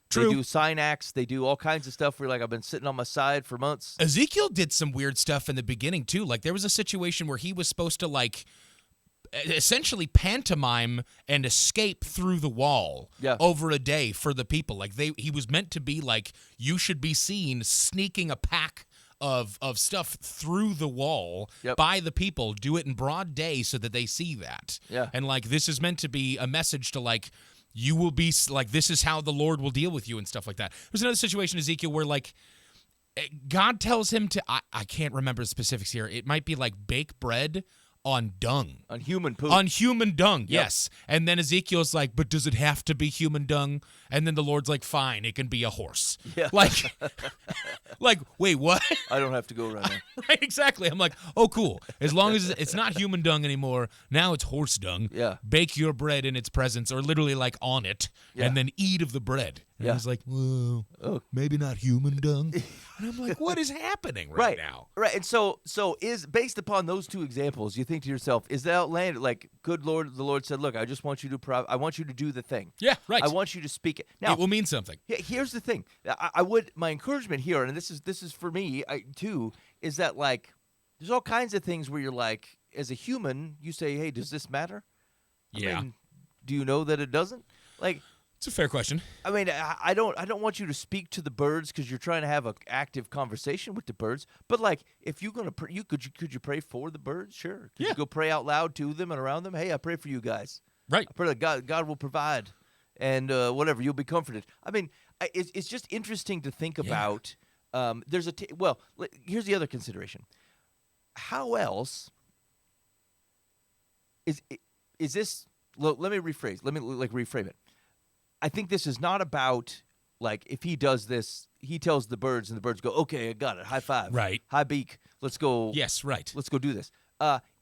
True. They do sign acts. They do all kinds of stuff where, like, I've been sitting on my side for months. Ezekiel did some weird stuff in the beginning, too. Like, there was a situation where he was supposed to, like, essentially pantomime and escape through the wall over a day for the people. Like, he was meant to be, like, you should be seen sneaking a pack of stuff through the wall by the people. Do it in broad day so that they see that. Yeah. And, like, this is meant to be a message to, like, you will be, like, this is how the Lord will deal with you and stuff like that. There's another situation, Ezekiel, where, like, God tells him to, I can't remember the specifics here. It might be, like, bake bread on dung. On human poop. On human dung, yes. And then Ezekiel's like, but does it have to be human dung? And then the Lord's like, fine, it can be a horse. Yeah. Like, wait, what? I don't have to go right now. Right, exactly. I'm like, oh, cool. As long as it's not human dung anymore, now it's horse dung. Yeah. Bake your bread in its presence, or literally like on it, and then eat of the bread. And he's like, well, maybe not human dung. And I'm like, what is happening right now? Right. And so is based upon those two examples, you think to yourself, is that outlandish? Like, good Lord, the Lord said, look, I just want you to I want you to do the thing. Yeah, right. I want you to speak it. Now, it will mean something. Here's the thing. My encouragement here, and this is for me too, is that like there's all kinds of things where you're like, as a human, you say, hey, does this matter? Yeah. I mean, do you know that it doesn't? Like, it's a fair question. I mean, I don't want you to speak to the birds because you're trying to have an active conversation with the birds. But like, if you're gonna pray, could you pray for the birds? Sure. Could you go pray out loud to them and around them? Hey, I pray for you guys. Right. I pray that God will provide, and whatever, you'll be comforted. I mean, it's just interesting to think about. There's here's the other consideration. How else is this? Let me rephrase. Let me reframe it. I think this is not about like if he does this, he tells the birds, and the birds go, "Okay, I got it. High five. Right. High beak. Let's go. Yes, right. Let's go do this."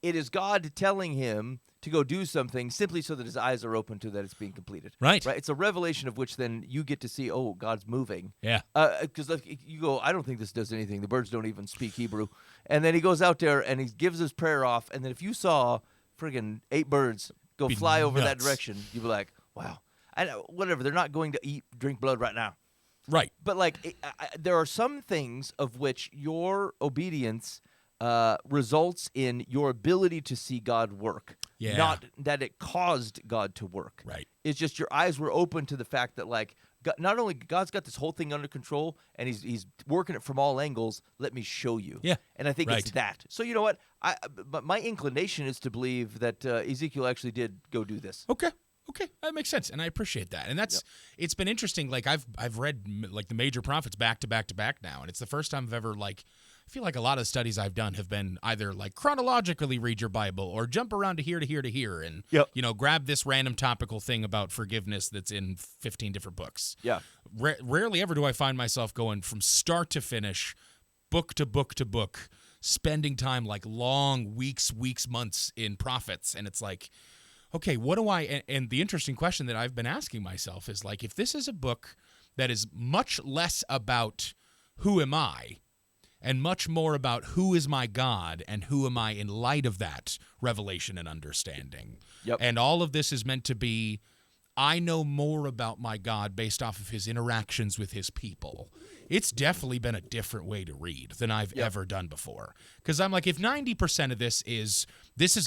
It is God telling him to go do something simply so that his eyes are open to that it's being completed. Right. Right. It's a revelation of which then you get to see, oh, God's moving. Yeah. Because you go, I don't think this does anything. The birds don't even speak Hebrew. And then he goes out there and he gives his prayer off. And then if you saw friggin' 8 birds go Be fly over that nuts. direction, you'd be like, wow. I know, whatever. They're not going to drink blood right now. Right. But like, there are some things of which your obedience results in your ability to see God work. Yeah. Not that it caused God to work. Right. It's just your eyes were open to the fact that like God, not only God's got this whole thing under control and he's working it from all angles. Let me show you. Yeah. And I think it's Right. that. So you know what? But my inclination is to believe that Ezekiel actually did go do this. Okay, that makes sense, and I appreciate that. And that's it's been interesting. Like I've read like the major prophets back to back to back now, and it's the first time I've ever like. I feel like a lot of the studies I've done have been either like chronologically read your Bible or jump around to here to here to here and grab this random topical thing about forgiveness that's in 15 different books. Yeah. Rarely ever do I find myself going from start to finish, book to book to book, spending time like long weeks, months in prophets, and it's like, okay, what do I? And the interesting question that I've been asking myself is like, if this is a book that is much less about who am I, and much more about who is my God and who am I in light of that revelation and understanding. Yep. And all of this is meant to be, I know more about my God based off of his interactions with his people. It's definitely been a different way to read than I've ever done before. Because I'm like, if 90% of this is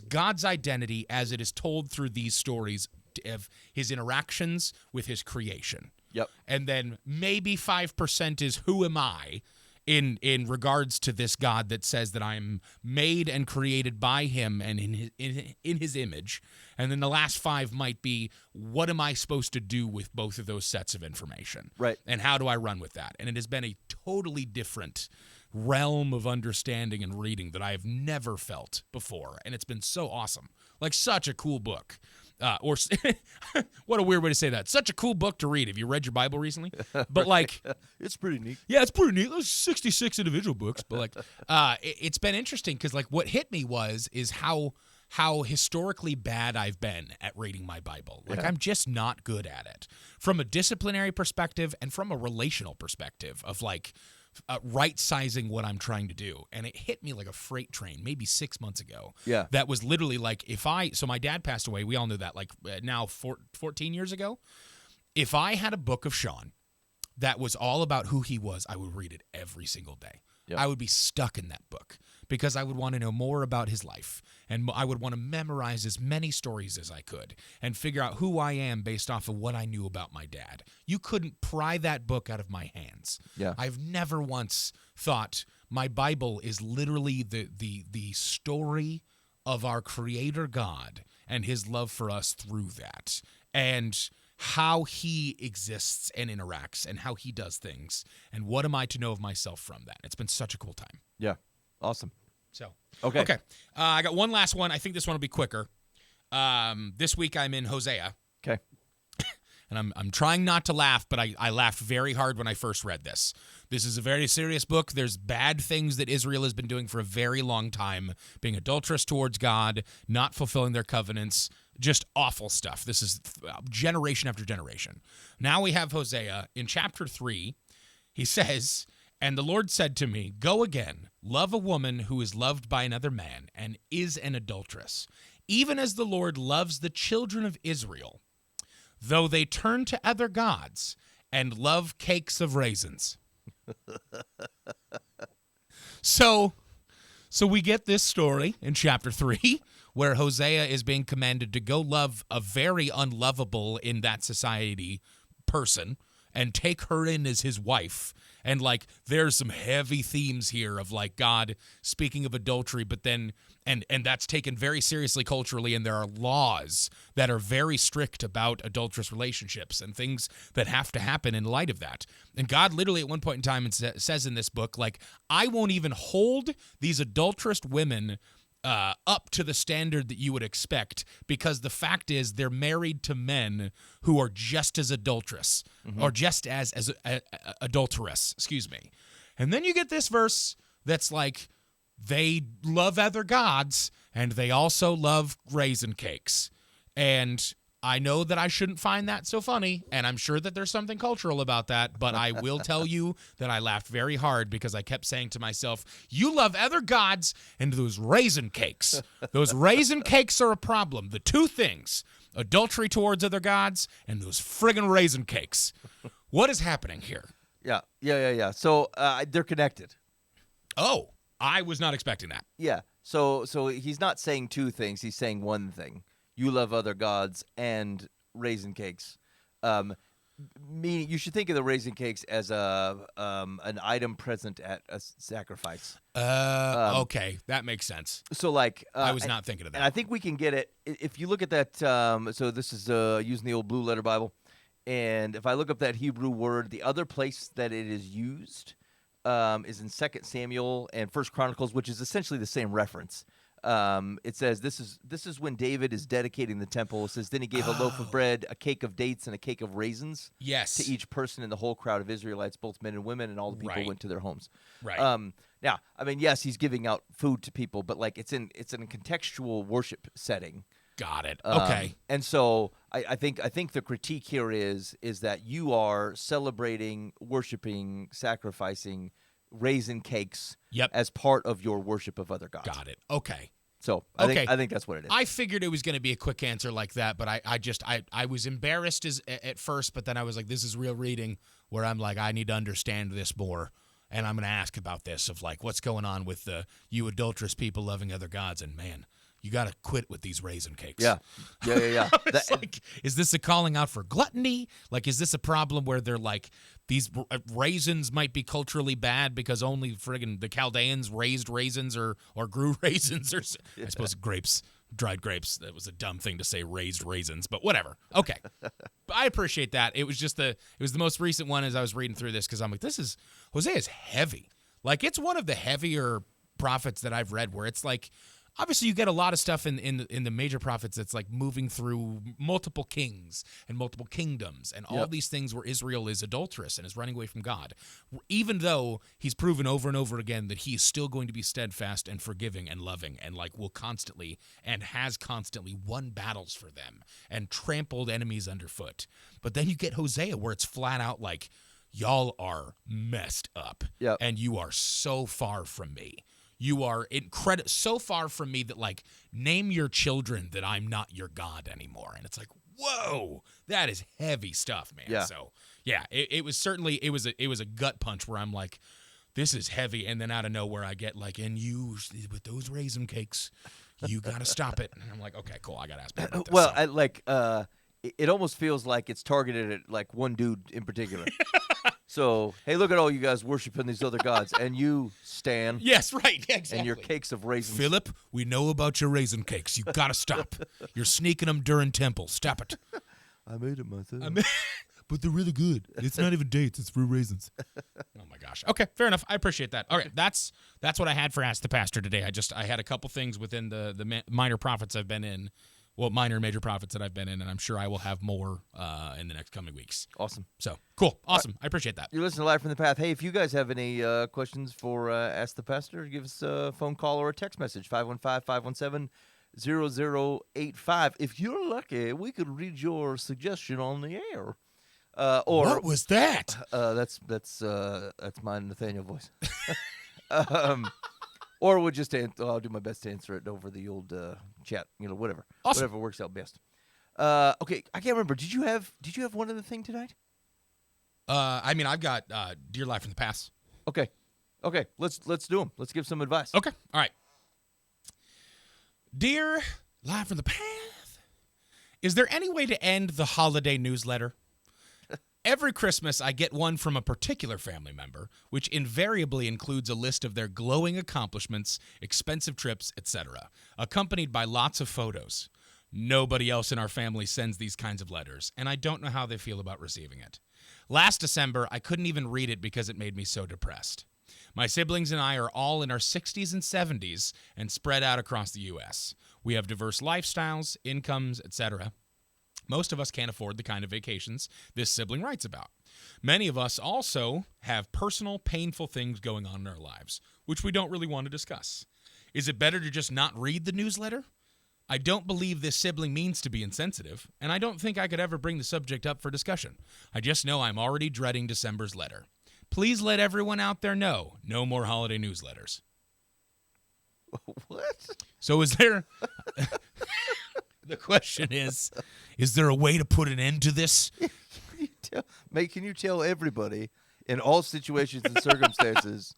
God's identity as it is told through these stories of his interactions with his creation. Yep. And then maybe 5% is who am I in regards to this God that says that I'm made and created by him and in his image. And then the last 5 might be, what am I supposed to do with both of those sets of information? Right. And how do I run with that? And it has been a totally different realm of understanding and reading that I have never felt before. And it's been so awesome. Like, such a cool book. What a weird way to say that. Such a cool book to read. Have you read your Bible recently? But like, it's pretty neat. yeah, it's pretty neat. There's 66 individual books, but like, it's been interesting because like what hit me is how historically bad I've been at reading my Bible. Like, I'm just not good at it from a disciplinary perspective and from a relational perspective of like right-sizing what I'm trying to do. And it hit me like a freight train maybe 6 months ago. Yeah. That was literally like, so my dad passed away. We all knew that like now 14 years ago. If I had a book of Sean that was all about who he was, I would read it every single day. Yep. I would be stuck in that book because I would want to know more about his life, and I would want to memorize as many stories as I could and figure out who I am based off of what I knew about my dad. You couldn't pry that book out of my hands. Yeah. I've never once thought my Bible is literally the story of our Creator God and his love for us through that, and how he exists and interacts and how he does things, and what am I to know of myself from that. It's been such a cool time. Yeah. Awesome. So Okay. I got one last one. I think this one will be quicker. This week I'm in Hosea. Okay. And I'm trying not to laugh, but I laughed very hard when I first read this. This is a very serious book. There's bad things that Israel has been doing for a very long time, being adulterous towards God, not fulfilling their covenants, just awful stuff. This is generation after generation. Now we have Hosea. In chapter 3, he says, "And the Lord said to me, go again, love a woman who is loved by another man and is an adulteress, even as the Lord loves the children of Israel, though they turn to other gods and love cakes of raisins." So we get this story in chapter 3 where Hosea is being commanded to go love a very unlovable in that society person and take her in as his wife. And like, there's some heavy themes here of like God speaking of adultery, but then, and that's taken very seriously culturally. And there are laws that are very strict about adulterous relationships and things that have to happen in light of that. And God literally at one point in time says in this book, like, I won't even hold these adulterous women up to the standard that you would expect, because the fact is they're married to men who are just as adulterous, or just as adulterous, excuse me. And then you get this verse that's like, they love other gods, and they also love raisin cakes. And I know that I shouldn't find that so funny, and I'm sure that there's something cultural about that, but I will tell you that I laughed very hard because I kept saying to myself, you love other gods and those raisin cakes. Those raisin cakes are a problem. The two things, adultery towards other gods and those friggin' raisin cakes. What is happening here? Yeah. So they're connected. Oh, I was not expecting that. Yeah. So he's not saying two things. He's saying one thing. You love other gods and raisin cakes. Meaning, you should think of the raisin cakes as an item present at a sacrifice. Okay, that makes sense. So, like, I was not thinking of that. And I think we can get it if you look at that. So this is using the old Blue Letter Bible, and if I look up that Hebrew word, the other place that it is used is in 2 Samuel and 1 Chronicles, which is essentially the same reference. It says this is when David is dedicating the temple. It says, then he gave a loaf of bread, a cake of dates, and a cake of raisins. Yes. To each person in the whole crowd of Israelites, both men and women, and all the people went to their homes. Right. Now, I mean, yes, he's giving out food to people, but like it's in a contextual worship setting. Got it. Okay. And so I think the critique here is that you are celebrating, worshiping, sacrificing raisin cakes as part of your worship of other gods. Got it. Okay. So I think that's what it is. I figured it was going to be a quick answer like that, but I was embarrassed at first, but then I was like, this is real reading where I'm like, I need to understand this more, and I'm going to ask about this of like what's going on with you adulterous people loving other gods, and man, you got to quit with these raisin cakes. Yeah. It's like, is this a calling out for gluttony? Like, is this a problem where they're like, these raisins might be culturally bad because only friggin' the Chaldeans raised raisins or grew raisins, or I suppose grapes, dried grapes. That was a dumb thing to say, raised raisins, but whatever. Okay. But I appreciate that. It was just it was the most recent one as I was reading through this, because I'm like, Hosea is heavy. Like, it's one of the heavier prophets that I've read where it's like, obviously, you get a lot of stuff in the major prophets that's like moving through multiple kings and multiple kingdoms and all these things where Israel is adulterous and is running away from God, even though he's proven over and over again that he is still going to be steadfast and forgiving and loving and like will constantly and has constantly won battles for them and trampled enemies underfoot. But then you get Hosea where it's flat out like, y'all are messed up and you are so far from me. You are so far from me that, like, name your children that I'm not your God anymore. And it's like, whoa, that is heavy stuff, man. Yeah. So, yeah, it was certainly, it was a gut punch where I'm like, this is heavy. And then out of nowhere, I get like, and you, with those raisin cakes, you got to stop it. And I'm like, okay, cool. I got to ask about this. Well, it almost feels like it's targeted at like one dude in particular. So, hey, look at all you guys worshiping these other gods, and you, Stan. Yes, right, exactly. And your cakes of raisins. Philip, we know about your raisin cakes. You got to stop. You're sneaking them during temple. Stop it. I made them myself. But they're really good. It's not even dates. It's real raisins. Oh, my gosh. Okay, fair enough. I appreciate that. All right, that's what I had for Ask the Pastor today. I had a couple things within the minor prophets I've been in. Well, minor and major prophets that I've been in, and I'm sure I will have more in the next coming weeks. Awesome. So, cool. Awesome. I appreciate that. You're listening to Live from the Path. Hey, if you guys have any questions for Ask the Pastor, give us a phone call or a text message, 515-517-0085. If you're lucky, we could read your suggestion on the air. Or what was that? That's my Nathaniel voice. Or we'll just I'll do my best to answer it over the old chat, whatever. Awesome. Whatever works out best. Okay, I can't remember. Did you have one other thing tonight? I mean, I've got Dear Life from the Past. Okay, let's do them. Let's give some advice. Okay, all right. Dear Live from the Path, is there any way to end the holiday newsletter? Every Christmas, I get one from a particular family member, which invariably includes a list of their glowing accomplishments, expensive trips, etc., accompanied by lots of photos. Nobody else in our family sends these kinds of letters, and I don't know how they feel about receiving it. Last December, I couldn't even read it because it made me so depressed. My siblings and I are all in our 60s and 70s and spread out across the U.S. We have diverse lifestyles, incomes, etc. Most of us can't afford the kind of vacations this sibling writes about. Many of us also have personal, painful things going on in our lives, which we don't really want to discuss. Is it better to just not read the newsletter? I don't believe this sibling means to be insensitive, and I don't think I could ever bring the subject up for discussion. I just know I'm already dreading December's letter. Please let everyone out there know, no more holiday newsletters. What? So is there... The question is there a way to put an end to this? Can you tell everybody in all situations and circumstances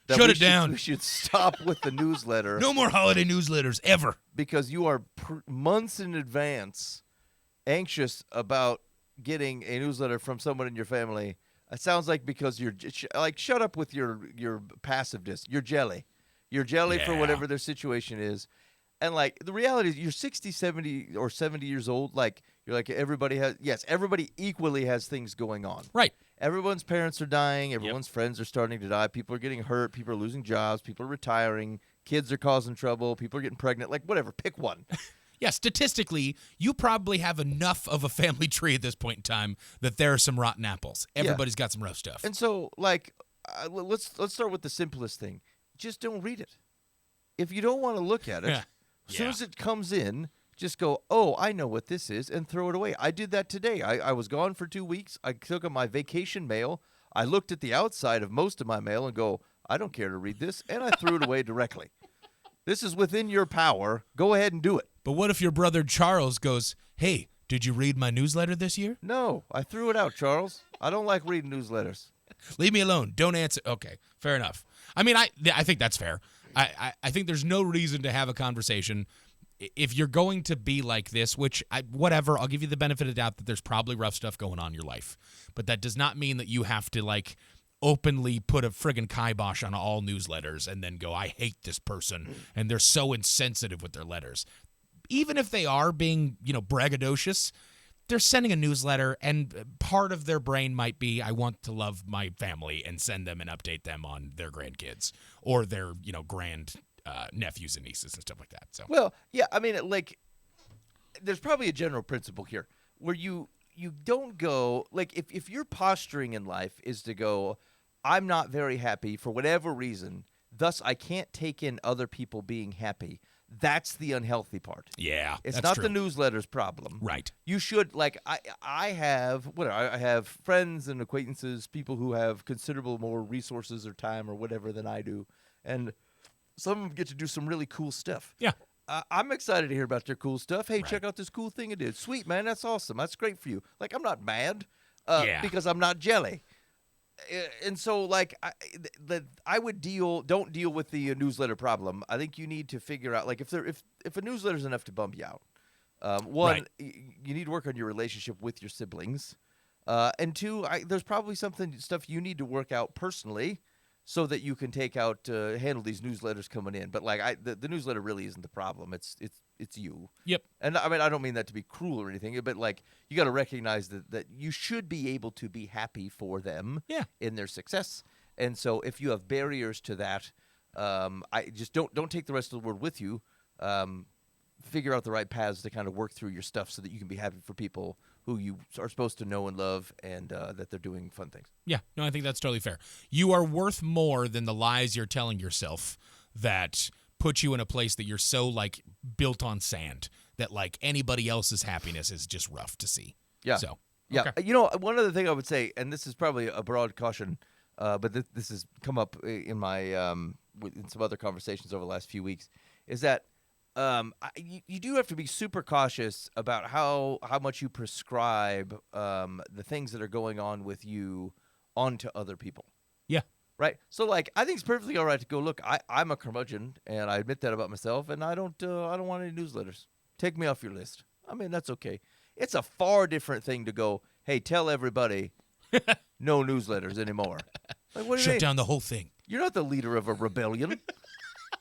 that Shut it down. We should stop with the newsletter? No more holiday newsletters ever. Because you are months in advance anxious about getting a newsletter from someone in your family. It sounds like because you're shut up with your passiveness. You're jelly. You're jelly for whatever their situation is. And, like, the reality is you're 60, 70, or 70 years old. Like, you're like, everybody equally has things going on. Right. Everyone's parents are dying. Everyone's friends are starting to die. People are getting hurt. People are losing jobs. People are retiring. Kids are causing trouble. People are getting pregnant. Like, whatever. Pick one. Yeah, statistically, you probably have enough of a family tree at this point in time that there are some rotten apples. Everybody's got some rough stuff. And so, like, let's start with the simplest thing. Just don't read it. If you don't want to look at it, as soon as it comes in, just go, oh, I know what this is, and throw it away. I did that today. I was gone for 2 weeks. I took my vacation mail. I looked at the outside of most of my mail and go, I don't care to read this, and I threw it away directly. This is within your power. Go ahead and do it. But what if your brother Charles goes, hey, did you read my newsletter this year? No, I threw it out, Charles. I don't like reading newsletters. Leave me alone. Don't answer. Okay, fair enough. I mean, I think that's fair. I think there's no reason to have a conversation. If you're going to be like this, which, whatever, I'll give you the benefit of the doubt that there's probably rough stuff going on in your life. But that does not mean that you have to, like, openly put a friggin' kibosh on all newsletters and then go, I hate this person, and they're so insensitive with their letters. Even if they are being, braggadocious, they're sending a newsletter, and part of their brain might be, I want to love my family and send them and update them on their grandkids or their, grand nephews and nieces and stuff like that. So, well, yeah, I mean, like, there's probably a general principle here where you don't go, like, if your posturing in life is to go, I'm not very happy for whatever reason, thus I can't take in other people being happy. That's the unhealthy part. Yeah, it's that's not true. the newsletter's problem. Right. You should, like, I have friends and acquaintances, people who have considerable more resources or time or whatever than I do, and some of them get to do some really cool stuff. Yeah. I'm excited to hear about their cool stuff. Hey, check out this cool thing I did. Sweet, man, that's awesome. That's great for you. Like, I'm not mad because I'm not jelly. And so, like, I would don't deal with the newsletter problem. I think you need to figure out, like, if a newsletter's enough to bump you out, one, you need to work on your relationship with your siblings, and two, there's probably stuff you need to work out personally so that you can handle these newsletters coming in. But, like, the newsletter really isn't the problem. It's you. Yep. And I mean, I don't mean that to be cruel or anything, but, like, you got to recognize that you should be able to be happy for them in their success. And so if you have barriers to that, I just don't take the rest of the world with you. Figure out the right paths to kind of work through your stuff so that you can be happy for people who you are supposed to know and love, and that they're doing fun things. Yeah, no, I think that's totally fair. You are worth more than the lies you're telling yourself that put you in a place that you're so, like, built on sand that, like, anybody else's happiness is just rough to see. Yeah. So, yeah. Okay. One other thing I would say, and this is probably a broad caution, but this has come up in my in some other conversations over the last few weeks, is that you do have to be super cautious about how much you prescribe the things that are going on with you onto other people. Yeah. Right? So, like, I think it's perfectly all right to go, look, I'm a curmudgeon, and I admit that about myself, and I don't want any newsletters. Take me off your list. I mean, that's okay. It's a far different thing to go, hey, tell everybody no newsletters anymore. Like, what do you Shut mean? down the whole thing. You're not the leader of a rebellion.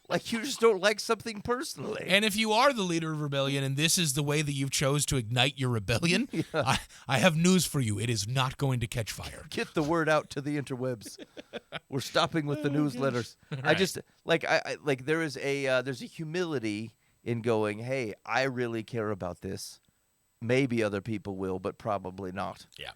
Like you just don't like something personally. And if you are the leader of rebellion and this is the way that you've chose to ignite your rebellion, I have news for you. It is not going to catch fire. Get the word out to the interwebs. We're stopping with the newsletters. I just like there is there's a humility in going, hey, I really care about this. Maybe other people will, but probably not. Yeah.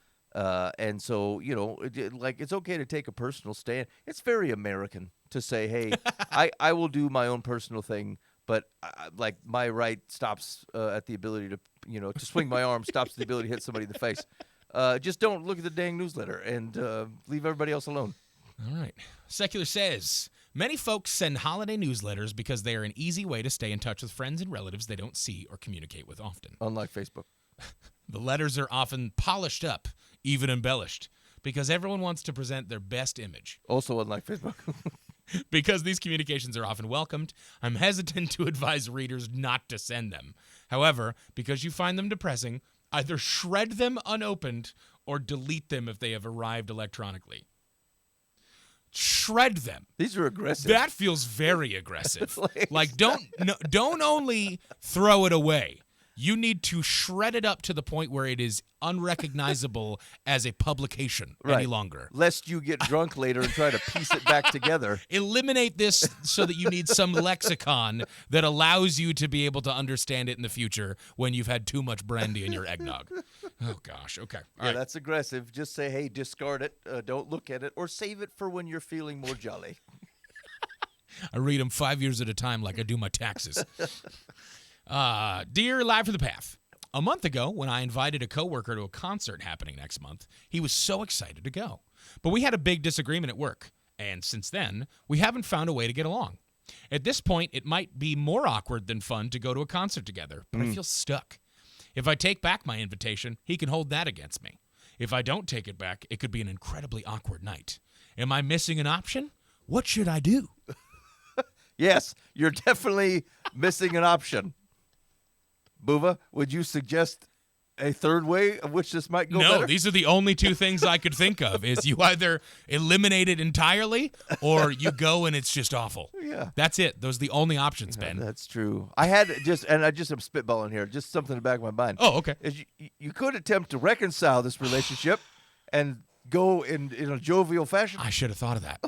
And so, it's okay to take a personal stand. It's very American to say, hey, I will do my own personal thing, but my right stops at the ability to, to swing my arm, stops the ability to hit somebody in the face. Just don't look at the dang newsletter and leave everybody else alone. All right. Secular says, many folks send holiday newsletters because they are an easy way to stay in touch with friends and relatives they don't see or communicate with often. Unlike Facebook. The letters are often polished up, even embellished, because everyone wants to present their best image. Also unlike Facebook. Because these communications are often welcomed, I'm hesitant to advise readers not to send them. However, because you find them depressing, either shred them unopened or delete them if they have arrived electronically. Shred them. These are aggressive. That feels very aggressive. Like don't only throw it away. You need to shred it up to the point where it is unrecognizable as a publication any longer. Lest you get drunk later and try to piece it back together. Eliminate this so that you need some lexicon that allows you to be able to understand it in the future when you've had too much brandy in your eggnog. Oh, gosh. Okay. All right. That's aggressive. Just say, hey, discard it. Don't look at it. Or save it for when you're feeling more jolly. I read them 5 years at a time like I do my taxes. Dear Live from the Path, a month ago when I invited a coworker to a concert happening next month, he was so excited to go. But we had a big disagreement at work, and since then, we haven't found a way to get along. At this point, it might be more awkward than fun to go to a concert together, but I feel stuck. If I take back my invitation, he can hold that against me. If I don't take it back, it could be an incredibly awkward night. Am I missing an option? What should I do? Yes, you're definitely missing an option. Buva, would you suggest a third way of which this might go better? No, these are the only two things I could think of, is you either eliminate it entirely or you go and it's just awful. Yeah. That's it. Those are the only options, Ben. That's true. I just am spitballing here, just something in the back of my mind. Oh, okay. Is you could attempt to reconcile this relationship and go in a jovial fashion. I should have thought of that.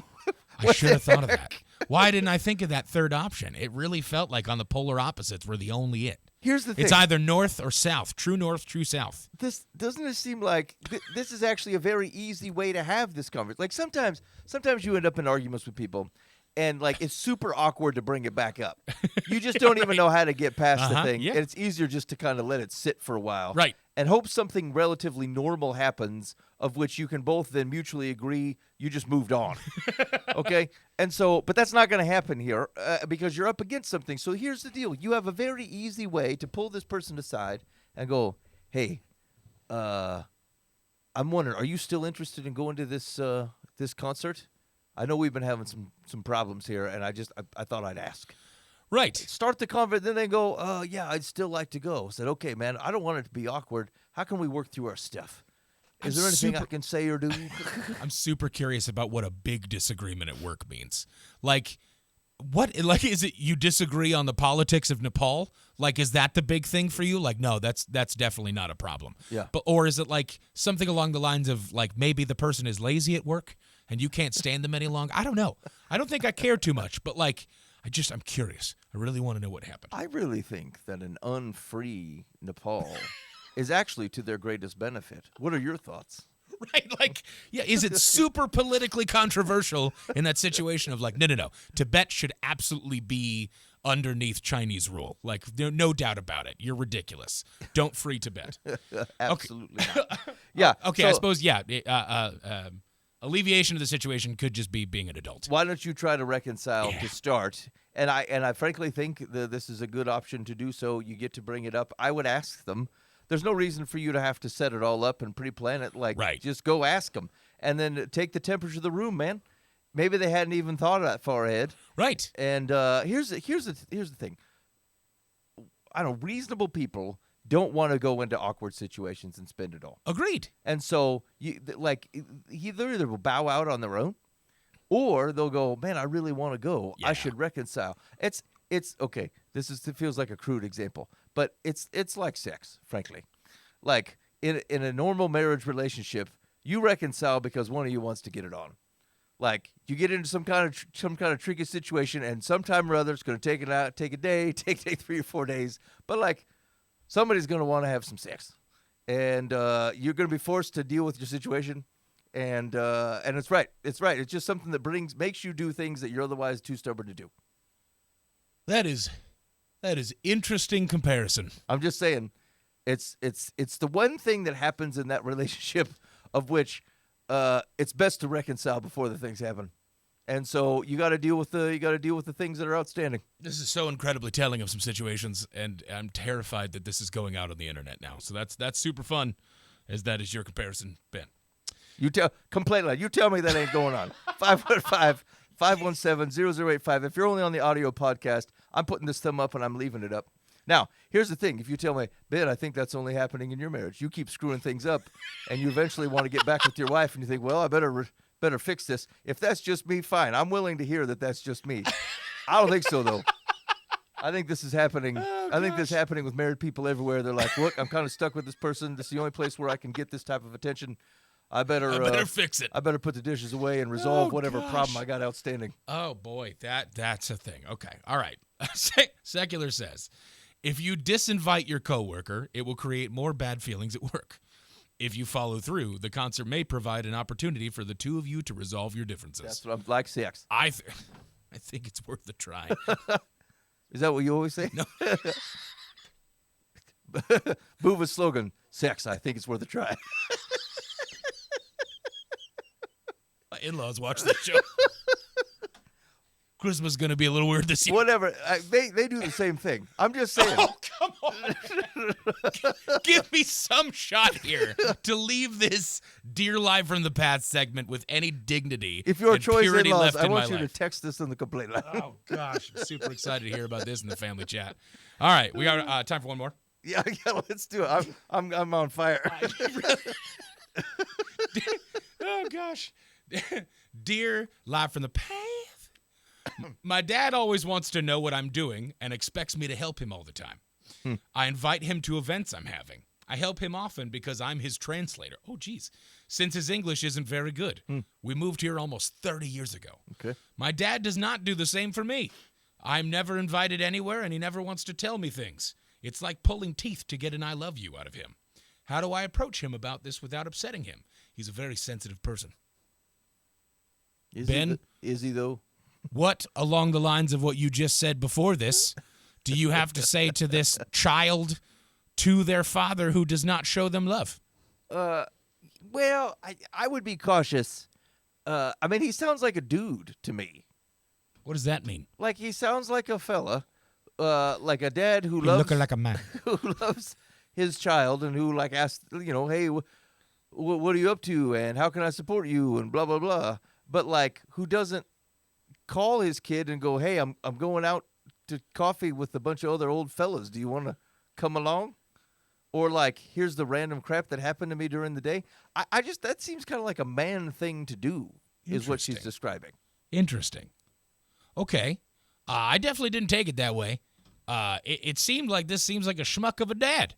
I should have thought of that. Why didn't I think of that third option? It really felt like on the polar opposites were the only it. Here's the thing. It's either north or south. True north, true south. This doesn't it seem like this is actually a very easy way to have this conversation. Like sometimes you end up in arguments with people, and like it's super awkward to bring it back up. You just don't even know how to get past the thing, and it's easier just to kind of let it sit for a while, right? And hope something relatively normal happens, of which you can both then mutually agree you just moved on. Okay? And so, but that's not going to happen here because you're up against something. So here's the deal. You have a very easy way to pull this person aside and go, hey, I'm wondering, are you still interested in going to this concert? I know we've been having some problems here, and I thought I'd ask. Right. Start the conversation, then they go, yeah, I'd still like to go. I said, okay, man, I don't want it to be awkward. How can we work through our stuff? Is there anything I can say or do? I'm super curious about what a big disagreement at work means. Like, what? Like, is it you disagree on the politics of Nepal? Like, is that the big thing for you? Like, no, that's definitely not a problem. Yeah. Or is it like something along the lines of like maybe the person is lazy at work and you can't stand them any longer? I don't know. I don't think I care too much, but like, I'm curious. I really want to know what happened. I really think that an unfree Nepal is actually to their greatest benefit. What are your thoughts? Right, like, yeah, is it super politically controversial in that situation of like, no, Tibet should absolutely be underneath Chinese rule. Like, no doubt about it. You're ridiculous. Don't free Tibet. Absolutely not. Yeah. Okay, so, I suppose, yeah, alleviation of the situation could just be being an adult. Why don't you try to reconcile to start? And I frankly think that this is a good option to do so. You get to bring it up. I would ask them. There's no reason for you to have to set it all up and pre-plan it. Like, just go ask them. And then take the temperature of the room, man. Maybe they hadn't even thought of that far ahead. Right. And here's the thing. I don't know, reasonable people don't want to go into awkward situations and spend it all. Agreed. And so, they're either will bow out on their own, Or they'll go, man, I really want to go. Yeah. I should reconcile. It's okay. It feels like a crude example, but it's like sex, frankly. Like in a normal marriage relationship, you reconcile because one of you wants to get it on. Like you get into some kind of tricky situation, and sometime or other it's going to take a day, take 3 or 4 days. But like somebody's going to want to have some sex, and you're going to be forced to deal with your situation. And it's right. It's right. It's just something that makes you do things that you're otherwise too stubborn to do. That is interesting comparison. I'm just saying, it's the one thing that happens in that relationship of which it's best to reconcile before the things happen. And so you got to deal with the things that are outstanding. This is so incredibly telling of some situations, and I'm terrified that this is going out on the internet now. So that's super fun, as that is your comparison, Ben. You complain line. You tell me that ain't going on. 515-517-0085. If you're only on the audio podcast, I'm putting this thumb up and I'm leaving it up. Now, here's the thing. If you tell me, Ben, I think that's only happening in your marriage. You keep screwing things up, and you eventually want to get back with your wife, and you think, well, I better fix this. If that's just me, fine. I'm willing to hear that that's just me. I don't think so, though. I think this is happening. I think this is happening with married people everywhere. They're like, look, I'm kind of stuck with this person. This is the only place where I can get this type of attention. I better fix it. I better put the dishes away and resolve whatever problem I got outstanding. Oh, boy, that's a thing. Okay, all right. Secular says, if you disinvite your coworker, it will create more bad feelings at work. If you follow through, the concert may provide an opportunity for the two of you to resolve your differences. That's what I'm like sex. I think it's worth a try. Is that what you always say? No. Boova's slogan, sex, I think it's worth a try. My in-laws watch this show. Christmas is going to be a little weird this year. Whatever. They do the same thing. I'm just saying. Oh, come on. Give me some shot here to leave this Dear Live from the Past segment with any dignity. If you're and Troy's purity in-laws, left I want in you my life. to text this in the complaint line. Oh, gosh. I'm super excited to hear about this in the family chat. All right. We got time for one more. Yeah, let's do it. I'm on fire. Oh, gosh. Dear Live from the Past. My dad always wants to know what I'm doing and expects me to help him all the time. I invite him to events I'm having. I help him often because I'm his translator. Oh, geez. Since his English isn't very good. We moved here almost 30 years ago. Okay. My dad does not do the same for me. I'm never invited anywhere, and he never wants to tell me things. It's like pulling teeth to get an I love you out of him. How do I approach him about this without upsetting him? He's a very sensitive person. Ben? Is he, though? What, along the lines of what you just said before this, do you have to say to this child, to their father who does not show them love? Well, I would be cautious. I mean, he sounds like a dude to me. What does that mean? Like he sounds like a fella, like a dad who You're loves looking like a man. who loves his child and who like asks, hey, what are you up to and how can I support you and blah blah blah. But like who doesn't call his kid and go, hey, I'm going out to coffee with a bunch of other old fellas. Do you want to come along? Or like, here's the random crap that happened to me during the day. I just, that seems kind of like a man thing to do, is what she's describing. Interesting. Okay. I definitely didn't take it that way. It seemed like this seems like a schmuck of a dad.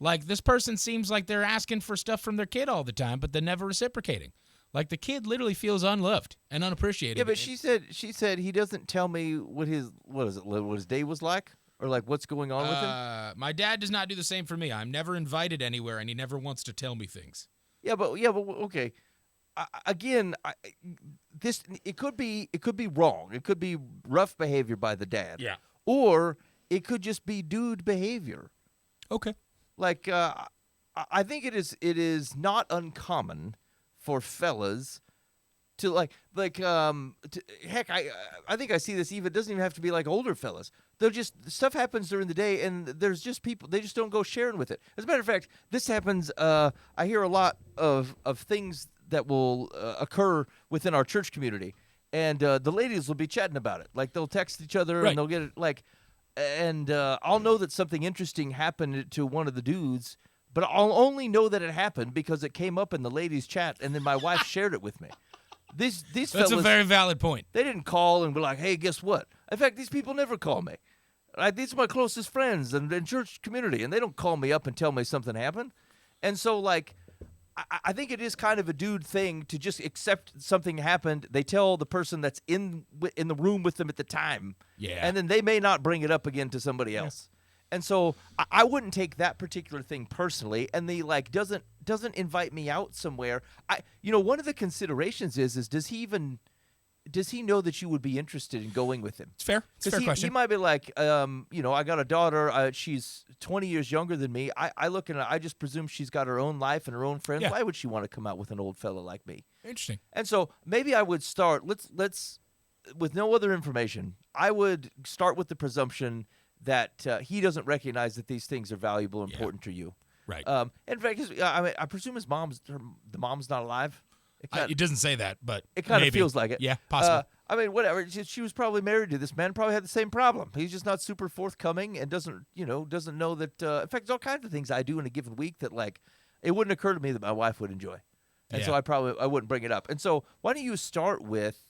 Like this person seems like they're asking for stuff from their kid all the time, but they're never reciprocating. Like the kid literally feels unloved and unappreciated. Yeah, but she said he doesn't tell me what his day was like or like what's going on with him. My dad does not do the same for me. I'm never invited anywhere, and he never wants to tell me things. Yeah, but okay. It could be wrong. It could be rough behavior by the dad. Yeah. Or it could just be dude behavior. Okay. Like I think it is not uncommon for fellas to heck, I think I see this even, it doesn't even have to be like older fellas. They'll just, stuff happens during the day and there's just people, they just don't go sharing with it. As a matter of fact, this happens, I hear a lot of things that will occur within our church community. And the ladies will be chatting about it. Like they'll text each other right. and they'll get it like, and I'll know that something interesting happened to one of the dudes, but I'll only know that it happened because it came up in the ladies' chat, and then my wife shared it with me. these That's fellas, a very valid point. they didn't call and be like, hey, guess what? In fact, these people never call me. These are my closest friends and in church community, and they don't call me up and tell me something happened. And so, like, I think it is kind of a dude thing to just accept something happened. They tell the person that's in the room with them at the time. Yeah. And then they may not bring it up again to somebody else. And so I wouldn't take that particular thing personally. And the like doesn't invite me out somewhere. One of the considerations is does he know that you would be interested in going with him? It's fair. It's a fair question. He might be like, I got a daughter. She's 20 years younger than me. I look and I just presume she's got her own life and her own friends. Yeah. Why would she want to come out with an old fella like me? Interesting. And so maybe I would start. Let's with no other information. I would start with the presumption that he doesn't recognize that these things are valuable and important to you. Right. In fact, I presume the mom's not alive. It doesn't say that, but It kind maybe. of feels like it. Yeah, possible. Whatever. She was probably married to this man. Probably had the same problem. He's just not super forthcoming and doesn't know that. In fact, there's all kinds of things I do in a given week that like it wouldn't occur to me that my wife would enjoy, and so I wouldn't bring it up. And so why don't you start with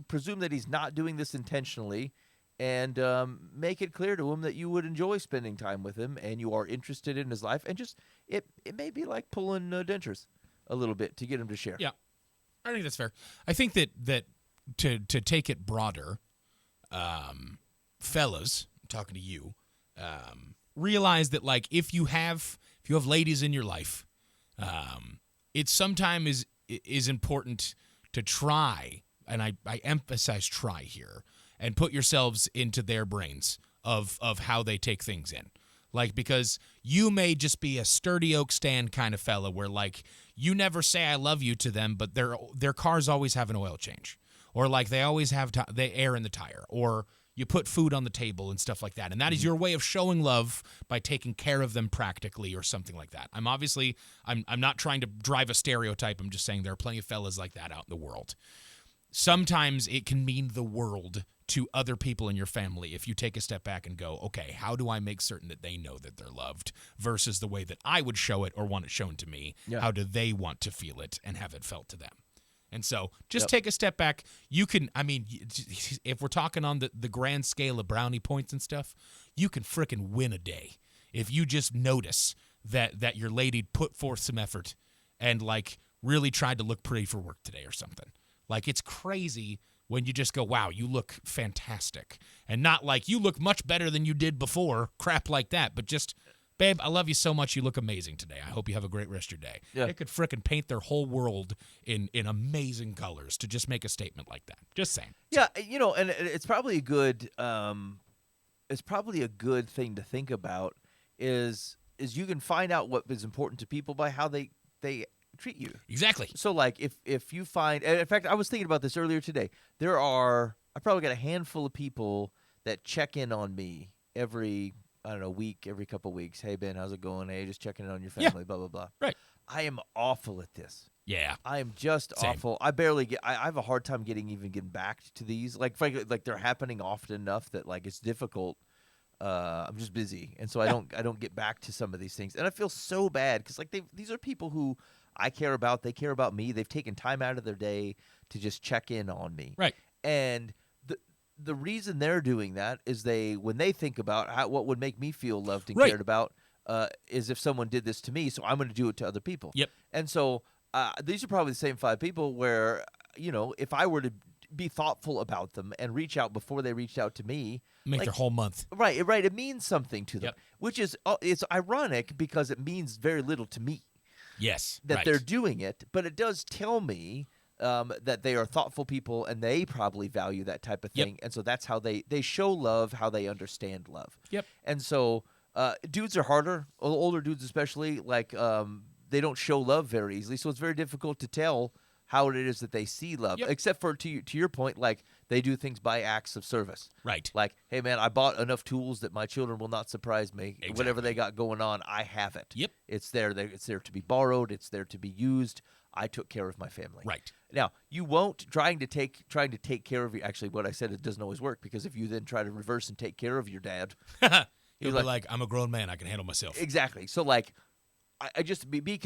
presume that he's not doing this intentionally, and make it clear to him that you would enjoy spending time with him and you are interested in his life, and just it may be like pulling dentures a little bit to get him to share. Yeah, I think that's fair. I think that to take it broader, fellas, I'm talking to you, realize that like if you have ladies in your life, it sometimes is important to try, and I emphasize try here, and put yourselves into their brains of how they take things in. Like, because you may just be a sturdy oak stand kind of fella where, like, you never say I love you to them, but their cars always have an oil change. Or, like, they always have the air in the tire. Or you put food on the table and stuff like that. And that is your way of showing love by taking care of them practically or something like that. I'm not trying to drive a stereotype. I'm just saying there are plenty of fellas like that out in the world. Sometimes it can mean the world to other people in your family if you take a step back and go, okay, how do I make certain that they know that they're loved versus the way that I would show it or want it shown to me? Yeah. How do they want to feel it and have it felt to them? And so just take a step back. You can, if we're talking on the grand scale of brownie points and stuff, you can frickin' win a day if you just notice that your lady put forth some effort and like really tried to look pretty for work today or something. Like, it's crazy when you just go, wow, you look fantastic. And not like you look much better than you did before, crap like that, but just, babe, I love you so much. You look amazing today. I hope you have a great rest of your day. Yeah. It could frickin' paint their whole world in amazing colors to just make a statement like that. Just saying. Yeah, and it's probably a good thing to think about is you can find out what is important to people by how they treat you. Exactly. So like if you find, and in fact, I was thinking about this earlier today. I probably got a handful of people that check in on me every week, every couple of weeks. Hey Ben, how's it going? Hey, just checking in on your family, blah blah blah. Right. I am awful at this. Yeah. I am just awful. I barely get. I have a hard time getting back to these. Like frankly, like they're happening often enough that like it's difficult. I'm just busy, and so I don't get back to some of these things, and I feel so bad because like these are people who I care about. They care about me. They've taken time out of their day to just check in on me. Right. And the reason they're doing that is when they think about what would make me feel loved and cared about is if someone did this to me, so I'm going to do it to other people. Yep. And so these are probably the same 5 people where, if I were to be thoughtful about them and reach out before they reached out to me. Make their whole month. Right. It means something to them, which is it's ironic because it means very little to me. Yes. That they're doing it, but it does tell me that they are thoughtful people and they probably value that type of thing. Yep. And so that's how they show love, how they understand love. Yep. And so dudes are harder, older dudes especially, like they don't show love very easily. So it's very difficult to tell how it is that they see love, except for to your point, like they do things by acts of service. Right. Like, hey, man, I bought enough tools that my children will not surprise me. Exactly. Whatever they got going on, I have it. Yep. It's there. It's there to be borrowed. It's there to be used. I took care of my family. Right. Now, you won't trying to take care of you. Actually, what I said, it doesn't always work because if you then try to reverse and take care of your dad, he'll be like, I'm a grown man. I can handle myself. Exactly. So, like, I just be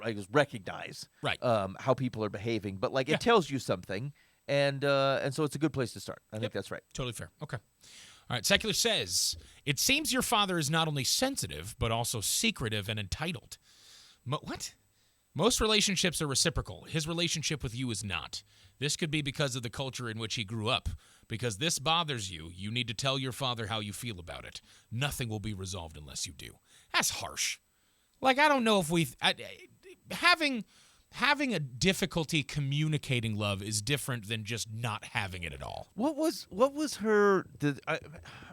I guess recognize Right. how people are behaving, but like Yeah. it tells you something, and so it's a good place to start. I think that's right. Totally fair. Okay. All right. Secular says, it seems your father is not only sensitive, but also secretive and entitled. What? Most relationships are reciprocal. His relationship with you is not. This could be because of the culture in which he grew up. Because this bothers you, you need to tell your father how you feel about it. Nothing will be resolved unless you do. That's harsh. Like, I don't know if having a difficulty communicating love is different than just not having it at all. What was her?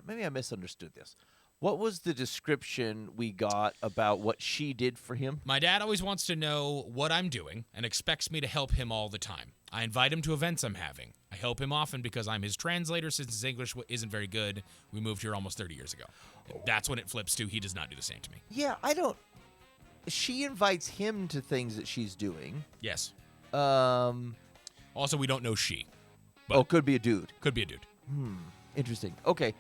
Maybe I misunderstood this. What was the description we got about what she did for him? My dad always wants to know what I'm doing and expects me to help him all the time. I invite him to events I'm having. I help him often because I'm his translator since his English isn't very good. We moved here almost 30 years ago. That's when it flips to he does not do the same to me. Yeah, I don't. She invites him to things that she's doing. Yes. Also, we don't know she. But could be a dude. Could be a dude. Interesting. Okay.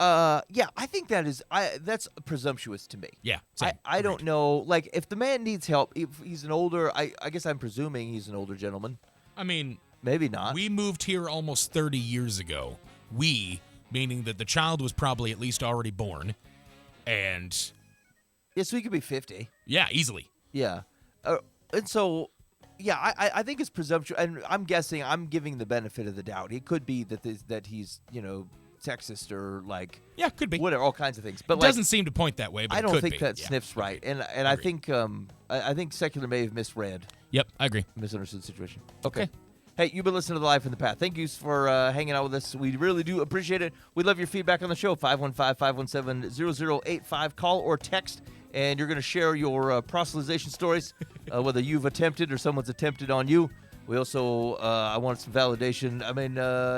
Yeah, I think that's presumptuous to me. Yeah. Same. I don't know. Like, if the man needs help, if he's an older, I guess I'm presuming he's an older gentleman. I mean, maybe not. We moved here almost 30 years ago. We, meaning that the child was probably at least already born, and yeah, so he could be 50. Yeah, easily. Yeah, and so. Yeah, I think it's presumptuous, and I'm guessing I'm giving the benefit of the doubt. It could be that he's sexist or like could be whatever, all kinds of things. But it doesn't seem to point that way. But I don't think think that sniffs right, and I think Secular may have misread. Yep, I agree. Misunderstood the situation. Okay. Hey, you've been listening to the Life in the Path. Thank you for hanging out with us. We really do appreciate it. We love your feedback on the show. 515-517-0085. Call or text, and you're going to share your proselytization stories, whether you've attempted or someone's attempted on you. We also, I want some validation. I mean,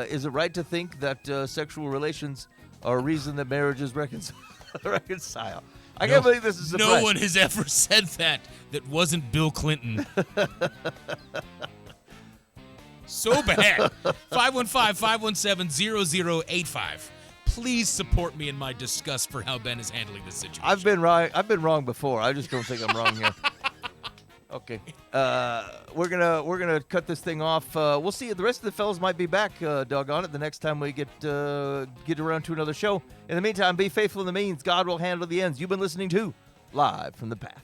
is it right to think that sexual relations are a reason that marriages reconcile? I can't believe this is a No one has ever said that wasn't Bill Clinton. So bad. 515-517-0085. Please support me in my disgust for how Ben is handling this situation. I've been wrong before. I just don't think I'm wrong here. Okay. We're gonna cut this thing off. We'll see. The rest of the fellas might be back, doggone it, the next time we get around to another show. In the meantime, be faithful in the means. God will handle the ends. You've been listening to Live from the Path.